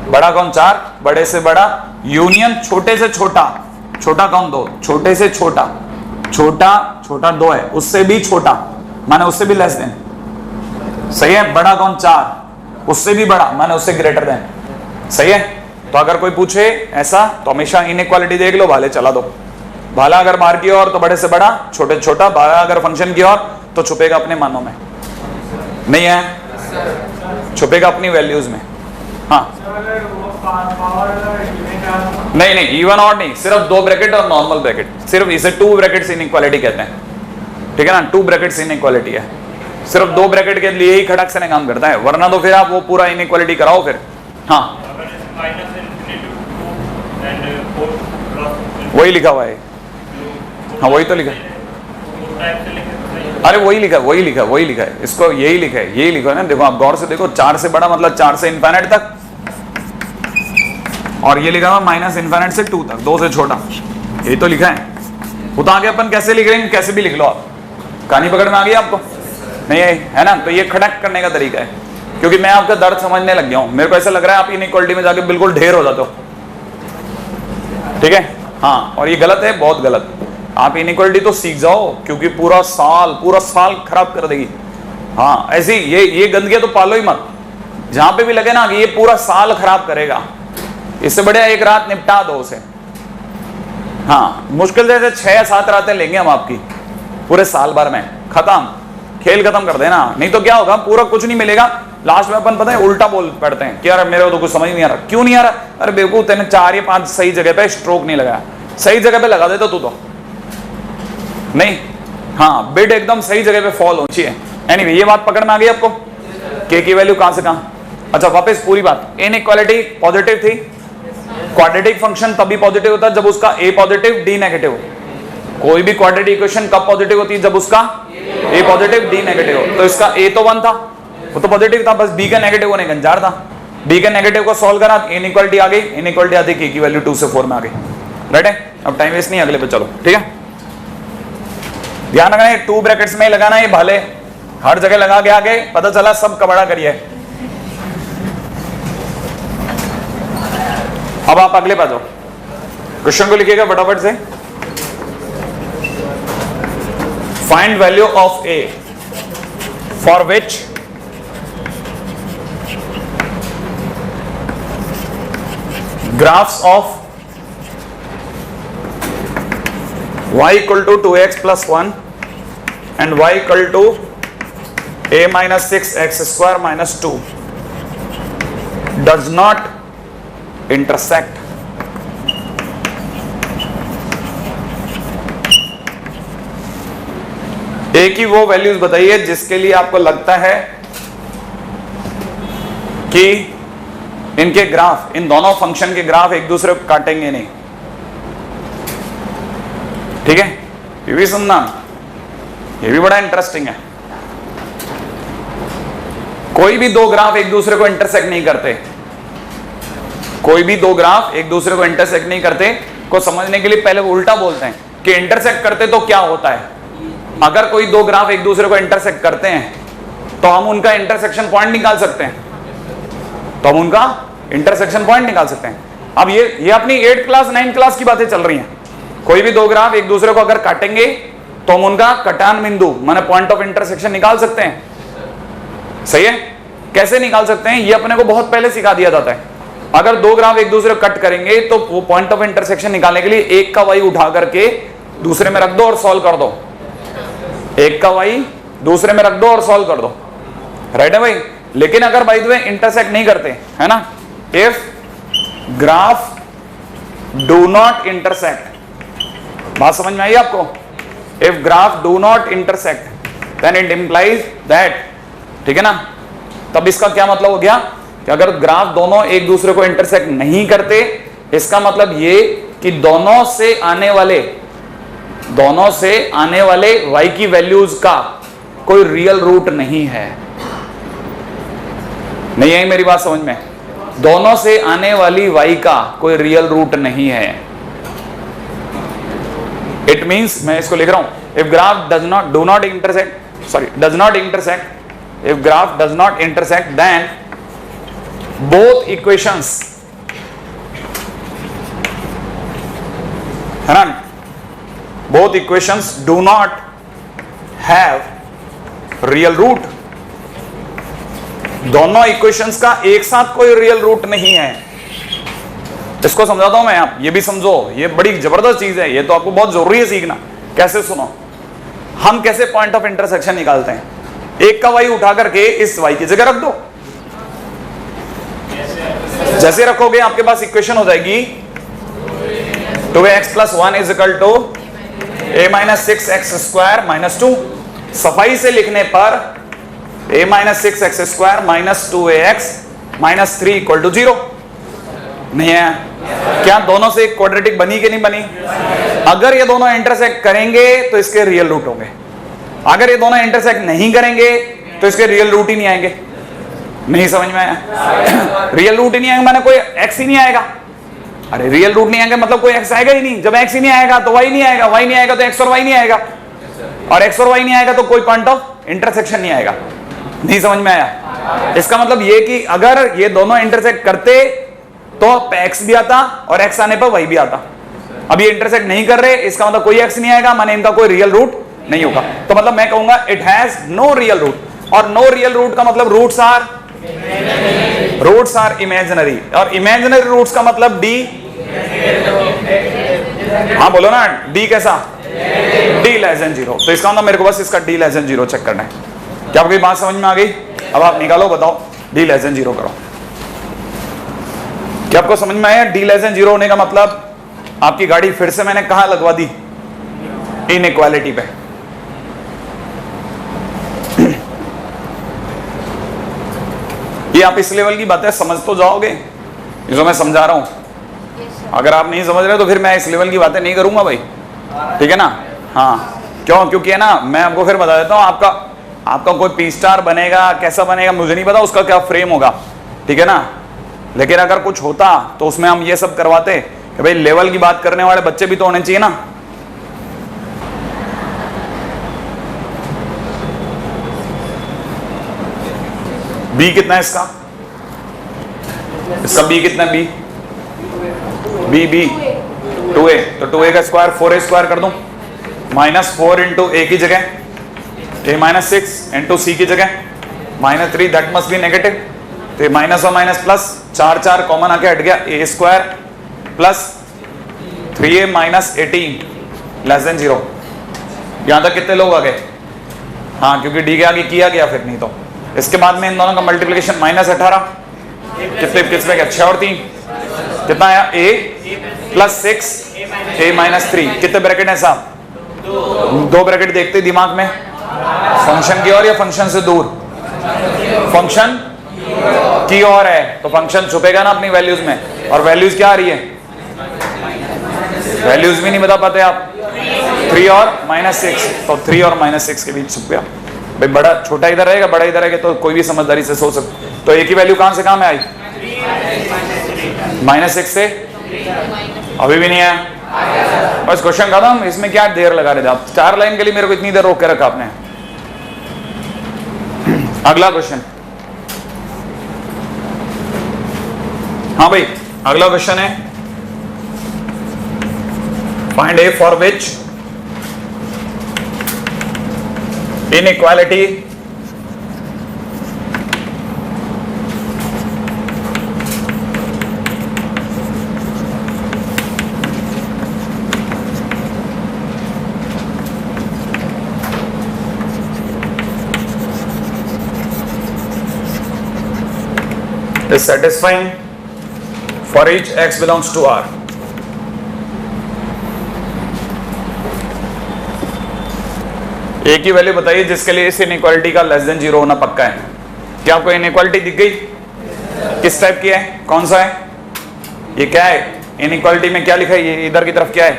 [SPEAKER 1] बड़ा कौन? 4। बड़े से बड़ा यूनियन छोटे से छोटा। छोटा कौन? 2। छोटे से छोटा। छोटा छोटा 2 है, उससे भी छोटा माने उससे भी लेस देन, सही है। बड़ा कौन 4, उससे भी बड़ा माने उससे ग्रेटर देन, सही है। तो अगर कोई पूछे ऐसा तो हमेशा इनइक्वालिटी देख लो, भाले चला दो। भाला अगर बाहर की ओर तो बड़े से बड़ा, छोटे छोटा। भाला अगर फंक्शन की ओर तो छुपेगा अपने मानों में, नहीं है, छुपेगा अपनी वैल्यूज में। हाँ नहीं नहीं, इवन और नहीं, सिर्फ 2 ब्रैकेट और नॉर्मल ब्रैकेट, सिर्फ इसे 2 ब्रैकेट्स इनइक्वालिटी कहते हैं, ठीक है ना। 2 ब्रैकेट्स इनइक्वालिटी है, सिर्फ 2 ब्रैकेट के लिए ही खड़क से काम करता है, वरना तो फिर आप वो पूरा इनइक्वालिटी कराओ फिर। हाँ वही लिखा हुआ है, हाँ वही तो लिखा है, अरे वही लिखा है, वही लिखा है, वही लिखा है, इसको यही लिखा है, यही लिखा है ना। देखो आप गौर से देखो, 4 से बड़ा मतलब 4 से इनफाइनाइट तक, और ये लिखा हुआ माइनस इनफाइनाइट से 2 तक, 2 से छोटा, यही तो लिखा है। वो तो आगे अपन कैसे लिख रहे हैं, कैसे भी लिख लो आप, कहानी पकड़ में आ गई आपको, नहीं है ना। तो ये खड़क करने का तरीका है, क्योंकि मैं आपका दर्द समझने लग गया हूं, मेरे को ऐसा लग रहा है आप इनइक्वालिटी में जाके बिल्कुल ढेर हो जाते हो, ठीक है। हाँ, और ये गलत है, बहुत गलत। आप इनइक्वालिटी तो सीख जाओ, क्योंकि पूरा साल खराब कर देगी। हाँ ऐसी ये गंदगी तो पालो ही मत, जहां पे भी लगे ना कि ये पूरा साल खराब करेगा, इससे बढ़िया एक रात निपटा दो उसे। हाँ मुश्किल से 6 या 7 रातें लेंगे हम आपकी, पूरे साल भर में खत्म, खेल खत्म कर देना। नहीं तो क्या होगा, पूरा कुछ नहीं मिलेगा, लास्ट में अपन पता है उल्टा बोल पड़ते हैं कि यार मेरे को तो कुछ समझ नहीं आ रहा। क्यों नहीं आ रहा? अरे बेवकूफ, तेने 4 या 5 सही जगह पे स्ट्रोक नहीं लगाया, सही जगह पे लगा देता तू तो नहीं। हाँ बिड एकदम सही जगह पे फॉल होनी चाहिए। एनीवे ये बात पकड़ में आ गई आपको, के की वैल्यू कहां से कहां। अच्छा वापस पूरी बात, इनइक्वालिटी पॉजिटिव थी, क्वाड्रेटिक फंक्शन तभी पॉजिटिव होता है जब उसका ए पॉजिटिव डी नेगेटिव हो। कोई भी क्वाड्रेटिक इक्वेशन कब पॉजिटिव होती है, जब उसका ए पॉजिटिव डी नेगेटिव हो। तो इसका ए तो 1 था, वो तो पॉजिटिव था, बस बी का नेगेटिव होने का इंतजार था। बी के नेगेटिव को सॉल्व करा, इनइक्वालिटी आ गई, इनइक्वालिटी आती के की वैल्यू 2 से 4 में आ गई। राइट है, अब टाइम वेस्ट नहीं, अगले पे चलो, ठीक है। ध्यान रखना है 2 ब्रैकेट्स में लगाना है, भाले हर जगह लगा के आगे पता चला सब कबाड़ा करिए। अब आप अगले पे जाओ, क्वेश्चन को लिखिएगा फटाफट से। Find value of A for which graphs of y equal to 2x plus 1 and y equal to a minus 6x square minus 2 does not intersect a की वो वैल्यूज बताइए जिसके लिए आपको लगता है कि इनके ग्राफ, इन दोनों फंक्शन के ग्राफ एक दूसरे को काटेंगे नहीं, ठीक है। ये भी सुनना, ये भी बड़ा इंटरेस्टिंग है। कोई भी 2 ग्राफ एक दूसरे को इंटरसेक्ट नहीं करते, कोई भी 2 ग्राफ एक दूसरे को इंटरसेक्ट नहीं करते को समझने के लिए पहले वो उल्टा बोलते हैं कि इंटरसेक्ट करते तो क्या होता है। अगर कोई 2 ग्राफ एक दूसरे को इंटरसेक्ट करते हैं तो हम उनका इंटरसेक्शन पॉइंट निकाल सकते हैं, तो हम उनका इंटरसेक्शन पॉइंट निकाल सकते हैं। अब ये अपनी 8th क्लास 9th क्लास की बातें चल रही हैं। कोई भी 2 ग्राफ एक दूसरे को अगर काटेंगे तो हम उनका कटान बिंदु माने पॉइंट ऑफ इंटरसेक्शन निकाल सकते हैं, सही है। कैसे निकाल सकते हैं, ये अपने को बहुत पहले सिखा दिया जाता है। अगर 2 ग्राफ एक दूसरे को कट करेंगे तो वो पॉइंट ऑफ इंटरसेक्शन निकालने के लिए एक का y उठा करके दूसरे में रख दो और सॉल्व कर दो, एक का y दूसरे में रख दो और सॉल्व कर दो, राइट है भाई। लेकिन अगर बाय द वे इंटरसेक्ट नहीं करते है ना, if graph do not intersect, बात समझ में आई आपको। If graph do not intersect then it implies that, ठीक है ना। तब इसका क्या मतलब हो गया कि अगर ग्राफ दोनों एक दूसरे को इंटरसेक्ट नहीं करते, इसका मतलब ये कि दोनों से आने वाले y की वैल्यूज का कोई रियल रूट नहीं है। नहीं आई मेरी बात समझ में? दोनों से आने वाली y का कोई रियल रूट नहीं है। इट मीन्स, मैं इसको लिख रहा हूं, if graph does not intersect, if graph does not intersect, then both equations, है ना, both equations do not have real root. दोनों इक्वेशंस का एक साथ कोई रियल रूट नहीं है। इसको समझाता हूं मैं, आप ये भी समझो, ये बड़ी जबरदस्त चीज है, ये तो आपको बहुत जरूरी है सीखना। कैसे? सुनो, हम कैसे पॉइंट ऑफ इंटरसेक्शन निकालते हैं। एक का y उठा करके इस y की जगह रख दो। जैसे रखोगे आपके पास इक्वेशन हो जाएगी 2x + 1 = a - 6x² - 2। सफाई से लिखने पर a - 6x² - 2ax - 3 = 0 नहीं है? क्या दोनों से एक क्वाड्रेटिक बनी कि नहीं बनी? अगर ये दोनों इंटरसेक्ट करेंगे तो इसके रियल रूट होंगे। अगर ये दोनों इंटरसेक्ट नहीं करेंगे तो इसके रियल रूट ही नहीं आएंगे। नहीं समझ में आया? रियल रूट ही नहीं आएगा माने कोई x ही नहीं आएगा। अरे रियल रूट नहीं आएगा मतलब कोई x आएगा ही नहीं। जब x ही नहीं आएगा तो y नहीं आएगा, y नहीं आएगा तो x और y नहीं आएगा, और x और y नहीं आएगा तो कोई पॉइंट ऑफ इंटरसेक्शन नहीं आएगा। नहीं समझ में आया? इसका मतलब ये कि अगर ये दोनों इंटरसेक्ट करते तो x भी आता और x आने पर y भी आता। अब ये इंटरसेक्ट नहीं कर रहे, इसका मतलब कोई x नहीं आएगा, माने इनका कोई रियल रूट नहीं होगा। तो मतलब मैं कहूंगा it has no real root. और नो रियल रूट का मतलब रूट्स आर इमेजिनरी, और इमेजिनरी रूट्स का मतलब d। हाँ बोलो ना, d कैसा? d < 0। तो इसका मतलब मेरे को बस इसका d < 0 चेक करना है। क्या आपकी बात समझ में आ गई? अब आप निकालो, बताओ d < 0 करो। क्या आपको समझ में आया? d < 0 होने का मतलब आपकी गाड़ी फिर से मैंने कहां लगवा दी? इनइक्वालिटी पे। ये आप इस लेवल की बातें समझ तो जाओगे जो मैं समझा रहा हूं। अगर आप नहीं समझ रहे तो फिर मैं इस लेवल की बातें नहीं करूंगा भाई, ठीक है ना? हाँ, क्यों? क्योंकि है ना, मैं आपको फिर बता देता हूं, आपका कोई P* बनेगा, कैसा बनेगा मुझे नहीं पता, उसका क्या फ्रेम होगा, ठीक है ना? लेकिन अगर कुछ होता तो उसमें हम ये सब करवाते कि भाई लेवल की बात करने वाले बच्चे भी तो होने चाहिए ना। b कितना है इसका? b कितना है? b 2a, तो 2a का स्क्वायर 4a² कर दूं, -4 × a की जगह a - 6 × c की जगह -3, दैट मस्ट बी नेगेटिव। तो ये माइनस और माइनस प्लस, 4 कॉमन आके हट गया, a² प्लस 3a - 18 < 0। यहां तक कितने लोग आ गए? हाँ, क्योंकि d के आगे किया गया, फिर नहीं तो इसके बाद में इन दोनों का मल्टीप्लिकेशन -18 कितने गया? 6 और 3 कितना आया? a + 6 a - 3। कितने ब्रैकेट है साहब? 2 ब्रैकेट देखते दिमाग में, फंक्शन की ओर या फंक्शन से दूर? फंक्शन की ओर है तो फंक्शन छुपेगा ना अपनी वैल्यूज में, और वैल्यूज क्या आ रही है? वैल्यूज भी नहीं बता पाते आप। 3 और -6, तो 3 और -6 के बीच छुप गया भाई। बड़ा छोटा इधर रहेगा, बड़ा इधर रहेगा, तो कोई भी समझदारी से सोच सकते। तो एक ही वैल्यू कहां से कहां में आई? -6 से अभी भी नहीं आया। बस क्वेश्चन खत्म। इसमें क्या देर लगा रहे थे आप? 4 लाइन के लिए मेरे को इतनी देर रोक के रखा आपने। अगला क्वेश्चन। हाँ भाई, अगला क्वेश्चन है find a for which inequality is satisfying for each x belongs to R। एक ही वैल्यू बताइए जिसके लिए इस इनइक्वालिटी का < 0 होना पक्का है। क्या आपको इनइक्वालिटी दिख गई? किस टाइप की है? कौन सा है ये? क्या है इनइक्वालिटी में? क्या लिखा है ये इधर की तरफ? क्या है?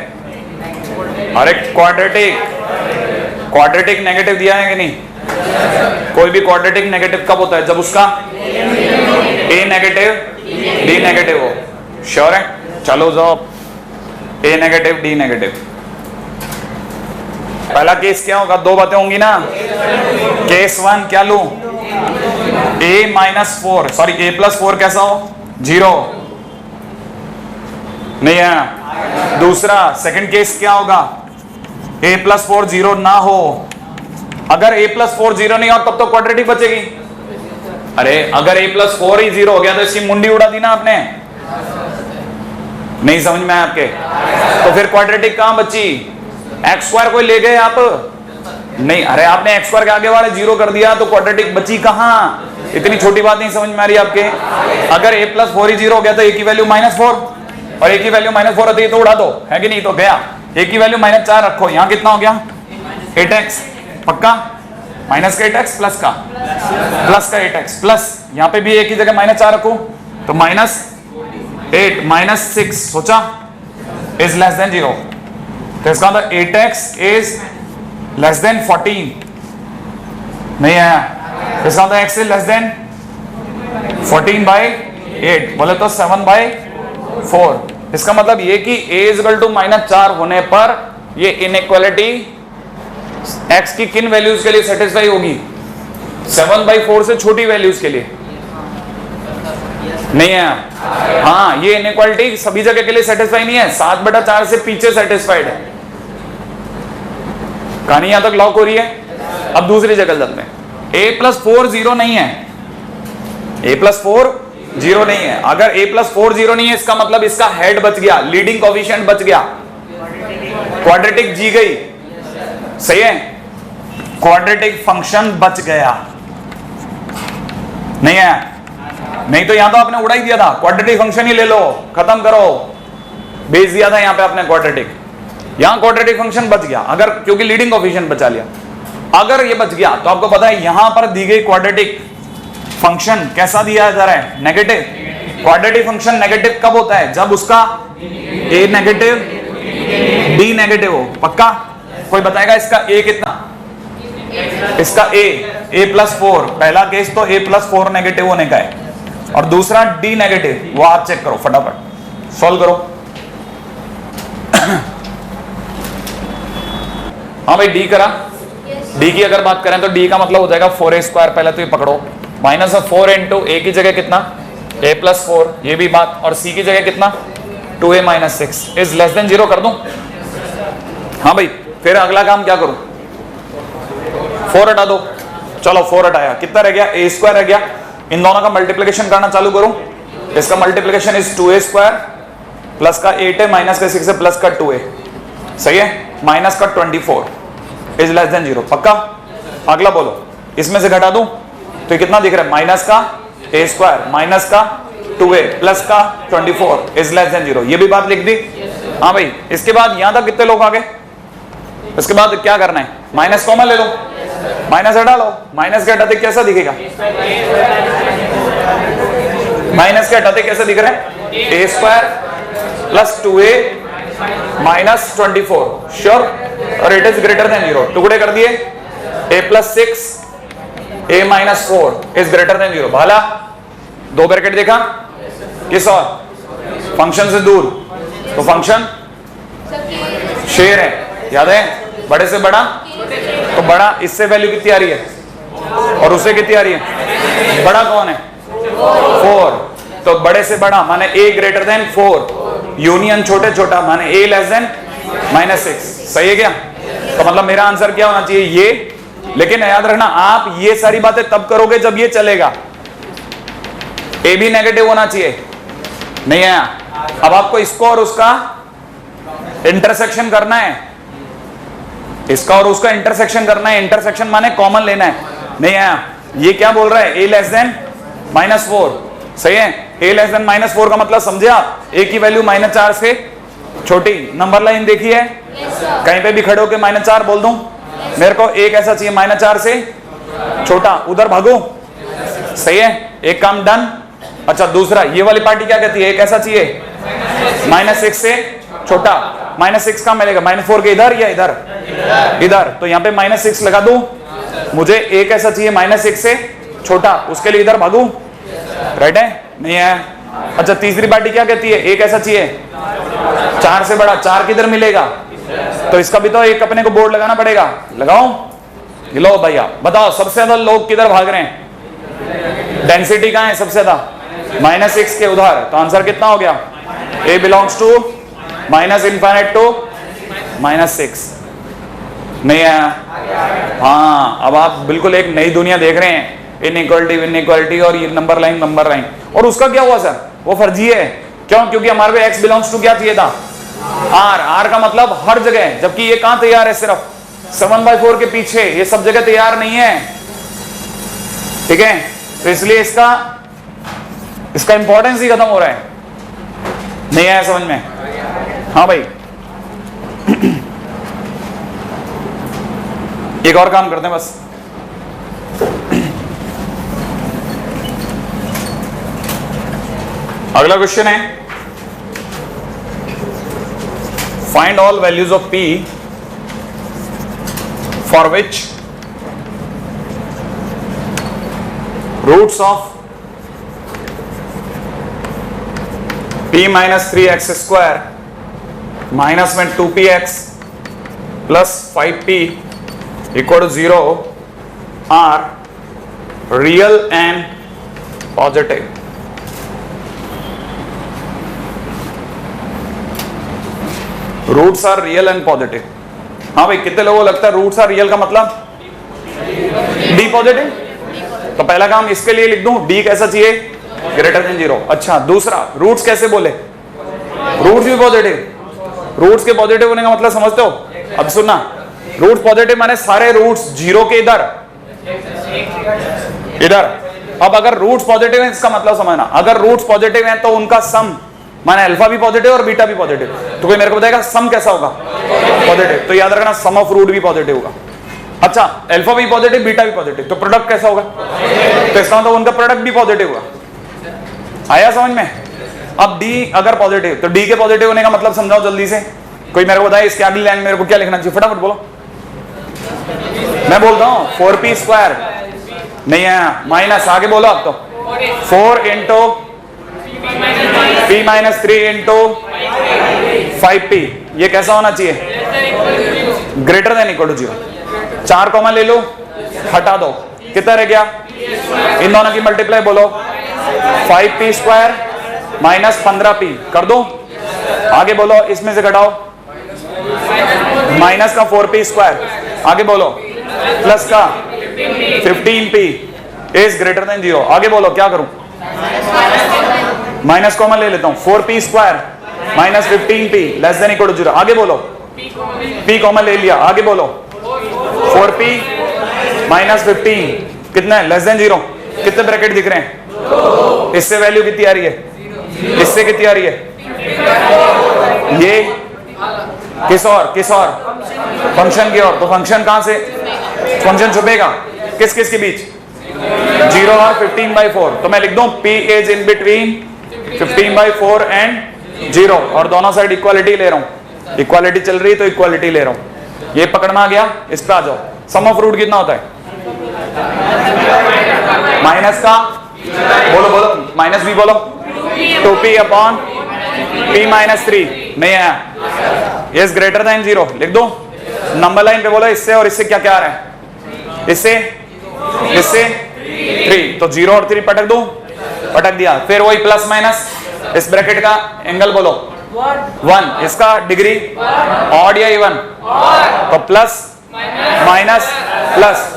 [SPEAKER 1] अरे क्वाड्रेटिक नेगेटिव दिया है कि नहीं? कोई भी क्वाड्रेटिक नेगेटिव कब होता है? जब उसका a नेगेटिव d नेगेटिव हो। श्योर है? चलो जाओ, a नेगेटिव d नेगेटिव। पहला केस क्या होगा? 2 बातें होंगी ना। केस 1 क्या लूं? a + 4 कैसा हो? 0 नहीं है। दूसरा सेकंड केस क्या होगा? a प्लस 4 जीरो ना हो, अगर a प्लस 4 जीरो नहीं हो तब तो क्वाड्रेटिक बचेगी। अरे अगर a प्लस 4 ही जीरो हो गया तो इसकी मुंडी उड़ा दी ना आपने, नहीं समझ में आपके? तो फिर क्वाड्रेटिक कहां बची? एक्स स्क्वायर कोई ले गए आप? नहीं, अरे आपने एक्स स्क्वायर के आगे वाले जीरो कर दिया तो क्वाड्रेटिक बची कहां? इतनी छोटी बात नहीं समझ में आ रही आपके? अगर a प्लस 4 ही जीरो हो गया तो a की वैल्यू -4, और a की वैल्यू -4 होती है तो उड़ा दो, है कि नहीं? तो गया। a की वैल्यू -4 रखो, यहां कितना हो गया? 8x, पक्का? माइनस का 8x प्लस का 8x प्लस यहां पे भी a की जगह -4 रखो तो -8 -6 सोचा इज लेस देन 0, तो इसका मतलब 8x इज लेस देन 14 नहीं है, इसका मतलब x इज लेस देन 14/8, बोले तो 7/4। इसका मतलब ये कि a इज इक्वल टू -4 होने पर ये इनइक्वालिटी x की किन वैल्यूज के लिए सेटिस्फाई होगी? 7/4 से छोटी वैल्यूज के लिए नहीं है। हाँ, ये इनइक्वालिटी सभी जगह के लिए सेटिस्फाई नहीं है, 7/4 से पीछे सेटिस्फाइड है। कहानी यहां तक लॉक हो रही है। अब दूसरी जगह चलते हैं। a प्लस 4 जीरो नहीं है, a प्लस 4 जीरो नहीं है। अगर a प्लस 4 जीरो नहीं है इसका मतलब इसका हेड बच गया, लीडिंग कोएफिशिएंट बच गया, क्वाड्रेटिक जी गई, सही है? क्वाड्रेटिक फंक्शन बच गया, नहीं है? नहीं तो यहां तो आपने उड़ा ही दिया था, क्वाड्रेटिक फंक्शन ही ले लो, खत्म करो, भेज दिया था यहां पे आपने क्वाड्रेटिक, यहां क्वाड्रेटिक फंक्शन बच गया अगर, क्योंकि लीडिंग कोएफिशिएंट बचा लिया। अगर ये बच गया तो आपको पता है यहां पर दी गई क्वाड्रेटिक फंक्शन कैसा दिया जा रहा है? नेगेटिव। क्वाड्रेटिक फंक्शन नेगेटिव कब होता है? जब उसका a नेगेटिव b नेगेटिव हो, पक्का? कोई बताएगा इसका a कितना? इसका a प्लस 4, पहला केस तो a प्लस 4 नेगेटिव होने का है, और दूसरा d नेगेटिव, वो आप चेक करो, फटाफट सॉल्व करो। हाँ भाई, d करा, d की अगर बात करें तो d का मतलब हो जाएगा 4a², पहले तो ये पकड़ो, -4 इंटू a की जगह कितना? a प्लस 4, ये भी बात, और c की जगह कितना? 2a - 6 इज लेस देन 0 कर दूं? हाँ भाई, फिर अगला काम क्या करूं? 4 हटा दो, चलो 4 हटाया, कितना रह गया? a² रह गया। इन दोनों का मल्टीप्लिकेशन करना चालू करूं, इसका मल्टीप्लिकेशन इज 2a² प्लस का 8a माइनस का 6 प्लस का 2a, सही है? माइनस का 24 इज लेस देन 0, पक्का? अगला बोलो, इसमें से घटा दूं तो ये कितना दिख रहा है? माइनस का a² माइनस का 2a प्लस का 24 इज लेस देन 0, ये भी बात लिख दी। हाँ भाई, इसके बाद यहां तक कितने लोग आ गए? इसके बाद क्या करना है? माइनस कॉमन ले लो, माइनस हटा लो, माइनस के हटाते कैसा दिखेगा? माइनस के हटाते कैसा दिख रहा है? a² plus 2a minus 24, sure? और इट इज ग्रेटर देन 0, टुकड़े कर दिए, a plus 6 a minus 4 is greater than 0, भाला 2 ब्रैकेट देखा? किस और फंक्शन से दूर, तो फंक्शन शेयर है, याद है? बड़े से बड़ा, तो बड़ा इससे वैल्यू कितनी आ रही है और उससे कितनी आ रही है? बड़ा कौन है? 4, तो बड़े से बड़ा माने a ग्रेटर देन 4, यूनियन छोटे छोटा माने a लेस देन -6, सही है क्या? तो मतलब मेरा आंसर क्या होना चाहिए? ये। लेकिन याद रखना, आप ये सारी बातें तब करोगे जब ये चलेगा, a भी नेगेटिव होना चाहिए, नहीं है? अब आपको इसको और उसका इंटरसेक्शन करना है, इसका और उसका इंटरसेक्शन करना है, इंटरसेक्शन माने कॉमन लेना है, नहीं है? ये क्या बोल रहा है? a लेस देन -4, सही है? a लेस देन -4 का मतलब समझे आप? a की वैल्यू -4 से छोटी, नंबर लाइन देखी है? कहीं पे भी खड़े होके -4 बोल दूं? मेरे को a कैसा चाहिए? -4 से छोटा, उधर भागो, सही है? एक काम डन। अच्छा, दूसरा, ये वाली पार्टी क्या कहती है? a कैसा चाहिए? -6 से छोटा, -6 कहां मिलेगा? -4 के इधर या इधर? इधर, तो यहाँ पे -6 लगा दूं, मुझे a कैसा चाहिए? -6 से छोटा, उसके लिए इधर भागू, राइट है? नहीं है? अच्छा, तीसरी पार्टी क्या कहती है? a कैसा चाहिए? 4 से बड़ा, 4 किधर मिलेगा? तो इसका भी तो एक अपने को बोर्ड लगाना पड़ेगा, लगाओ, लो भैया बताओ, सबसे ज्यादा लोग किधर भाग रहे हैं? डेंसिटी कहां है सबसे ज्यादा? -6 के उधर, तो आंसर कितना हो गया? a बिलोंग्स टू -∞ to -6, नहीं आया? हाँ, अब आप बिल्कुल एक नई दुनिया देख रहे हैं, इनइक्वालिटी और ये नंबर लाइन। और उसका क्या हुआ सर? वो फर्जी है। क्यों? क्योंकि हमारे को x बिलोंग्स टू क्या चाहिए था? r का मतलब हर जगह, जबकि ये कहां तैयार है? सिर्फ 7/4 के पीछे, ये सब जगह तैयार नहीं है। ठीक है, तो इसलिए इसका इंपॉर्टेंस ही खत्म हो रहा है। नहीं आया समझ में? हाँ भाई, एक और काम करते हैं बस। अगला क्वेश्चन है, find all values of p for which roots of p minus 3x square minus में 2px plus 5p equal to 0 are real and positive. Roots are real and positive. हाँ भाई, कितने लोगों को लगता है रूट्स आर रियल का मतलब d पॉजिटिव? तो पहला काम इसके लिए लिख दूं, d कैसा चाहिए? Greater than 0। अच्छा, दूसरा, रूट्स कैसे बोले? रूट्स भी पॉजिटिव। रूट्स के पॉजिटिव होने का मतलब समझते हो? अब सुनना, रूट्स पॉजिटिव माने सारे रूट्स 0 के इधर। अब अगर रूट्स पॉजिटिव है, इसका मतलब समझना, अगर रूट्स पॉजिटिव हैं तो उनका सम माने अल्फा भी पॉजिटिव और बीटा भी पॉजिटिव। तो कोई मेरे को बताएगा सम कैसा होगा? पॉजिटिव। तो याद रखना, सम ऑफ रूट भी पॉजिटिव होगा। अच्छा, अल्फा भी पॉजिटिव, बीटा भी पॉजिटिव, तो प्रोडक्ट कैसा होगा? तो इसका मतलब उनका प्रोडक्ट भी पॉजिटिव होगा। आया समझ में? अब d अगर पॉजिटिव, तो d के पॉजिटिव होने का मतलब समझाओ जल्दी से। कोई मेरे को बताए इसके अगली लाइन मेरे को क्या लिखना चाहिए? फटाफट बोलो। मैं बोलता हूँ 4p स्क्वायर, नहीं आया, माइनस, आगे बोलो आप। तो 4 into p minus 3 into 5p, ये कैसा होना चाहिए? Greater than equal to 0। 4 common ले लो, हटा दो, कितना रह गया? इन दोनों की मल्टीप्लाई बोलो, 5p स्क्वायर माइनस 15p कर दो। आगे बोलो, इसमें से घटाओ, माइनस का 4p स्क्वायर, आगे बोलो, प्लस का 15p इज ग्रेटर देन 0। आगे बोलो, क्या करूं? माइनस कॉमन ले लेता हूं, 4p square minus 15p less than equal to 0। आगे बोलो, p कॉमन ले लिया, आगे बोलो, 4p माइनस 15 कितना है? Less than 0। कितने ब्रैकेट दिख रहे हैं? इससे वैल्यू कितनी आ रही है? इससे कितनी आ रही है? ये किस और फंक्शन की ओर। तो फंक्शन कहां से? फंक्शन छुपेगा किस किस के बीच? 0 और 15/4। तो मैं लिख दूं p is in between 15/4 and 0, और दोनों साइड इक्वालिटी ले रहा हूं। इक्वालिटी चल रही तो इक्वालिटी ले रहा हूं। ये पकड़ना आ गया, इस पे आ जाओ। सम ऑफ रूट कितना होता है? माइनस का बोलो, माइनस भी बोलो, 2p अपॉन p माइनस 3। नहीं आया? इज ग्रेटर देन 0 लिख दो। नंबर लाइन पे बोलो, इससे और इससे क्या क्या आ रहा है? इससे 3, तो 0 और 3 पटक दो, पटक दिया। फिर वही प्लस माइनस, इस ब्रैकेट का एंगल बोलो 1, इसका डिग्री ऑड या इवन? तो प्लस माइनस प्लस,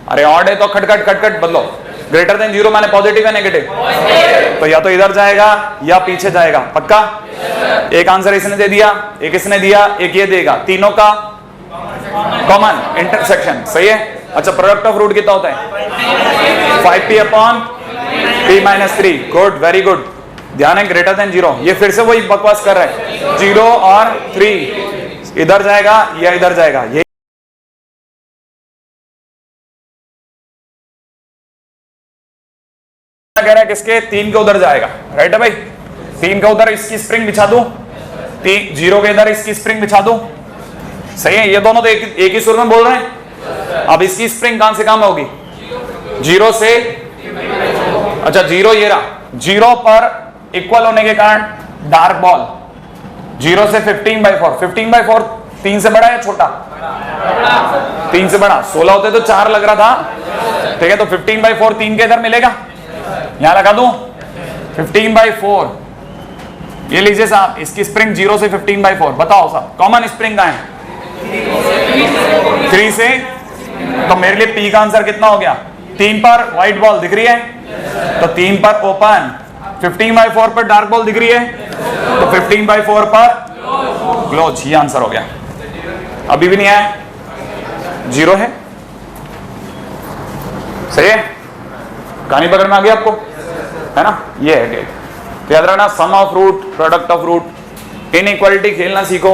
[SPEAKER 1] अरे ऑड है तो खटखट बदलो। ग्रेटर देन 0 माने पॉजिटिव है नेगेटिव? तो या तो इधर जाएगा या पीछे जाएगा। पक्का? एक आंसर इसने दे दिया, एक इसने दिया, एक ये देगा, तीनों का कॉमन इंटरसेक्शन। सही है? अच्छा, प्रोडक्ट ऑफ रूट कितना होता है? 5p upon p minus 3। Good, very good. ध्यान है, ग्रेटर देन 0। ये फिर से वही बकवास कर रहा है। 0 और 3 इधर जाएगा या इधर जाएगा? ये कह रहा है किसके? 3 के उधर जाएगा। राइट है भाई? 3 के उधर इसकी स्प्रिंग बिछा दूं, 0 के इधर इसकी स्प्रिंग बिछा दूं। सही है? ये दोनों तो एक ही सुर में बोल रहे हैं। अब इसकी स्प्रिंग कहां से कहां में होगी? 0 से, अच्छा 0 ये रहा, 0 पर इक्वल होने के कारण डार्क बॉल 0 से 15/4। 15/4 3 से बड़ा या छोटा? 3 से बड़ा। 16 होते तो 4 लग रहा था। ठीक है, तो 15/4 3 के इधर मिलेगा, यहां लगा दूं 15/4। ये लीजिए साहब, इसकी स्प्रिंग 0 से 15/4। बताओ साहब, कॉमन स्प्रिंग कहां है? 3 से, तो मेरे लिए P का आंसर कितना हो गया? 3 पर व्हाइट बॉल दिख रही है तो 3 पर ओपन, 15/4 पर डार्क बॉल दिख रही है तो 15/4 पर क्लोज। ये आंसर हो गया। अभी भी नहीं आया, 0 है। सही है, कहानी पकड़ में आ गई आपको, है ना? ये है। तो याद रखना, sum of root, product of root, inequality खेलना सीखो।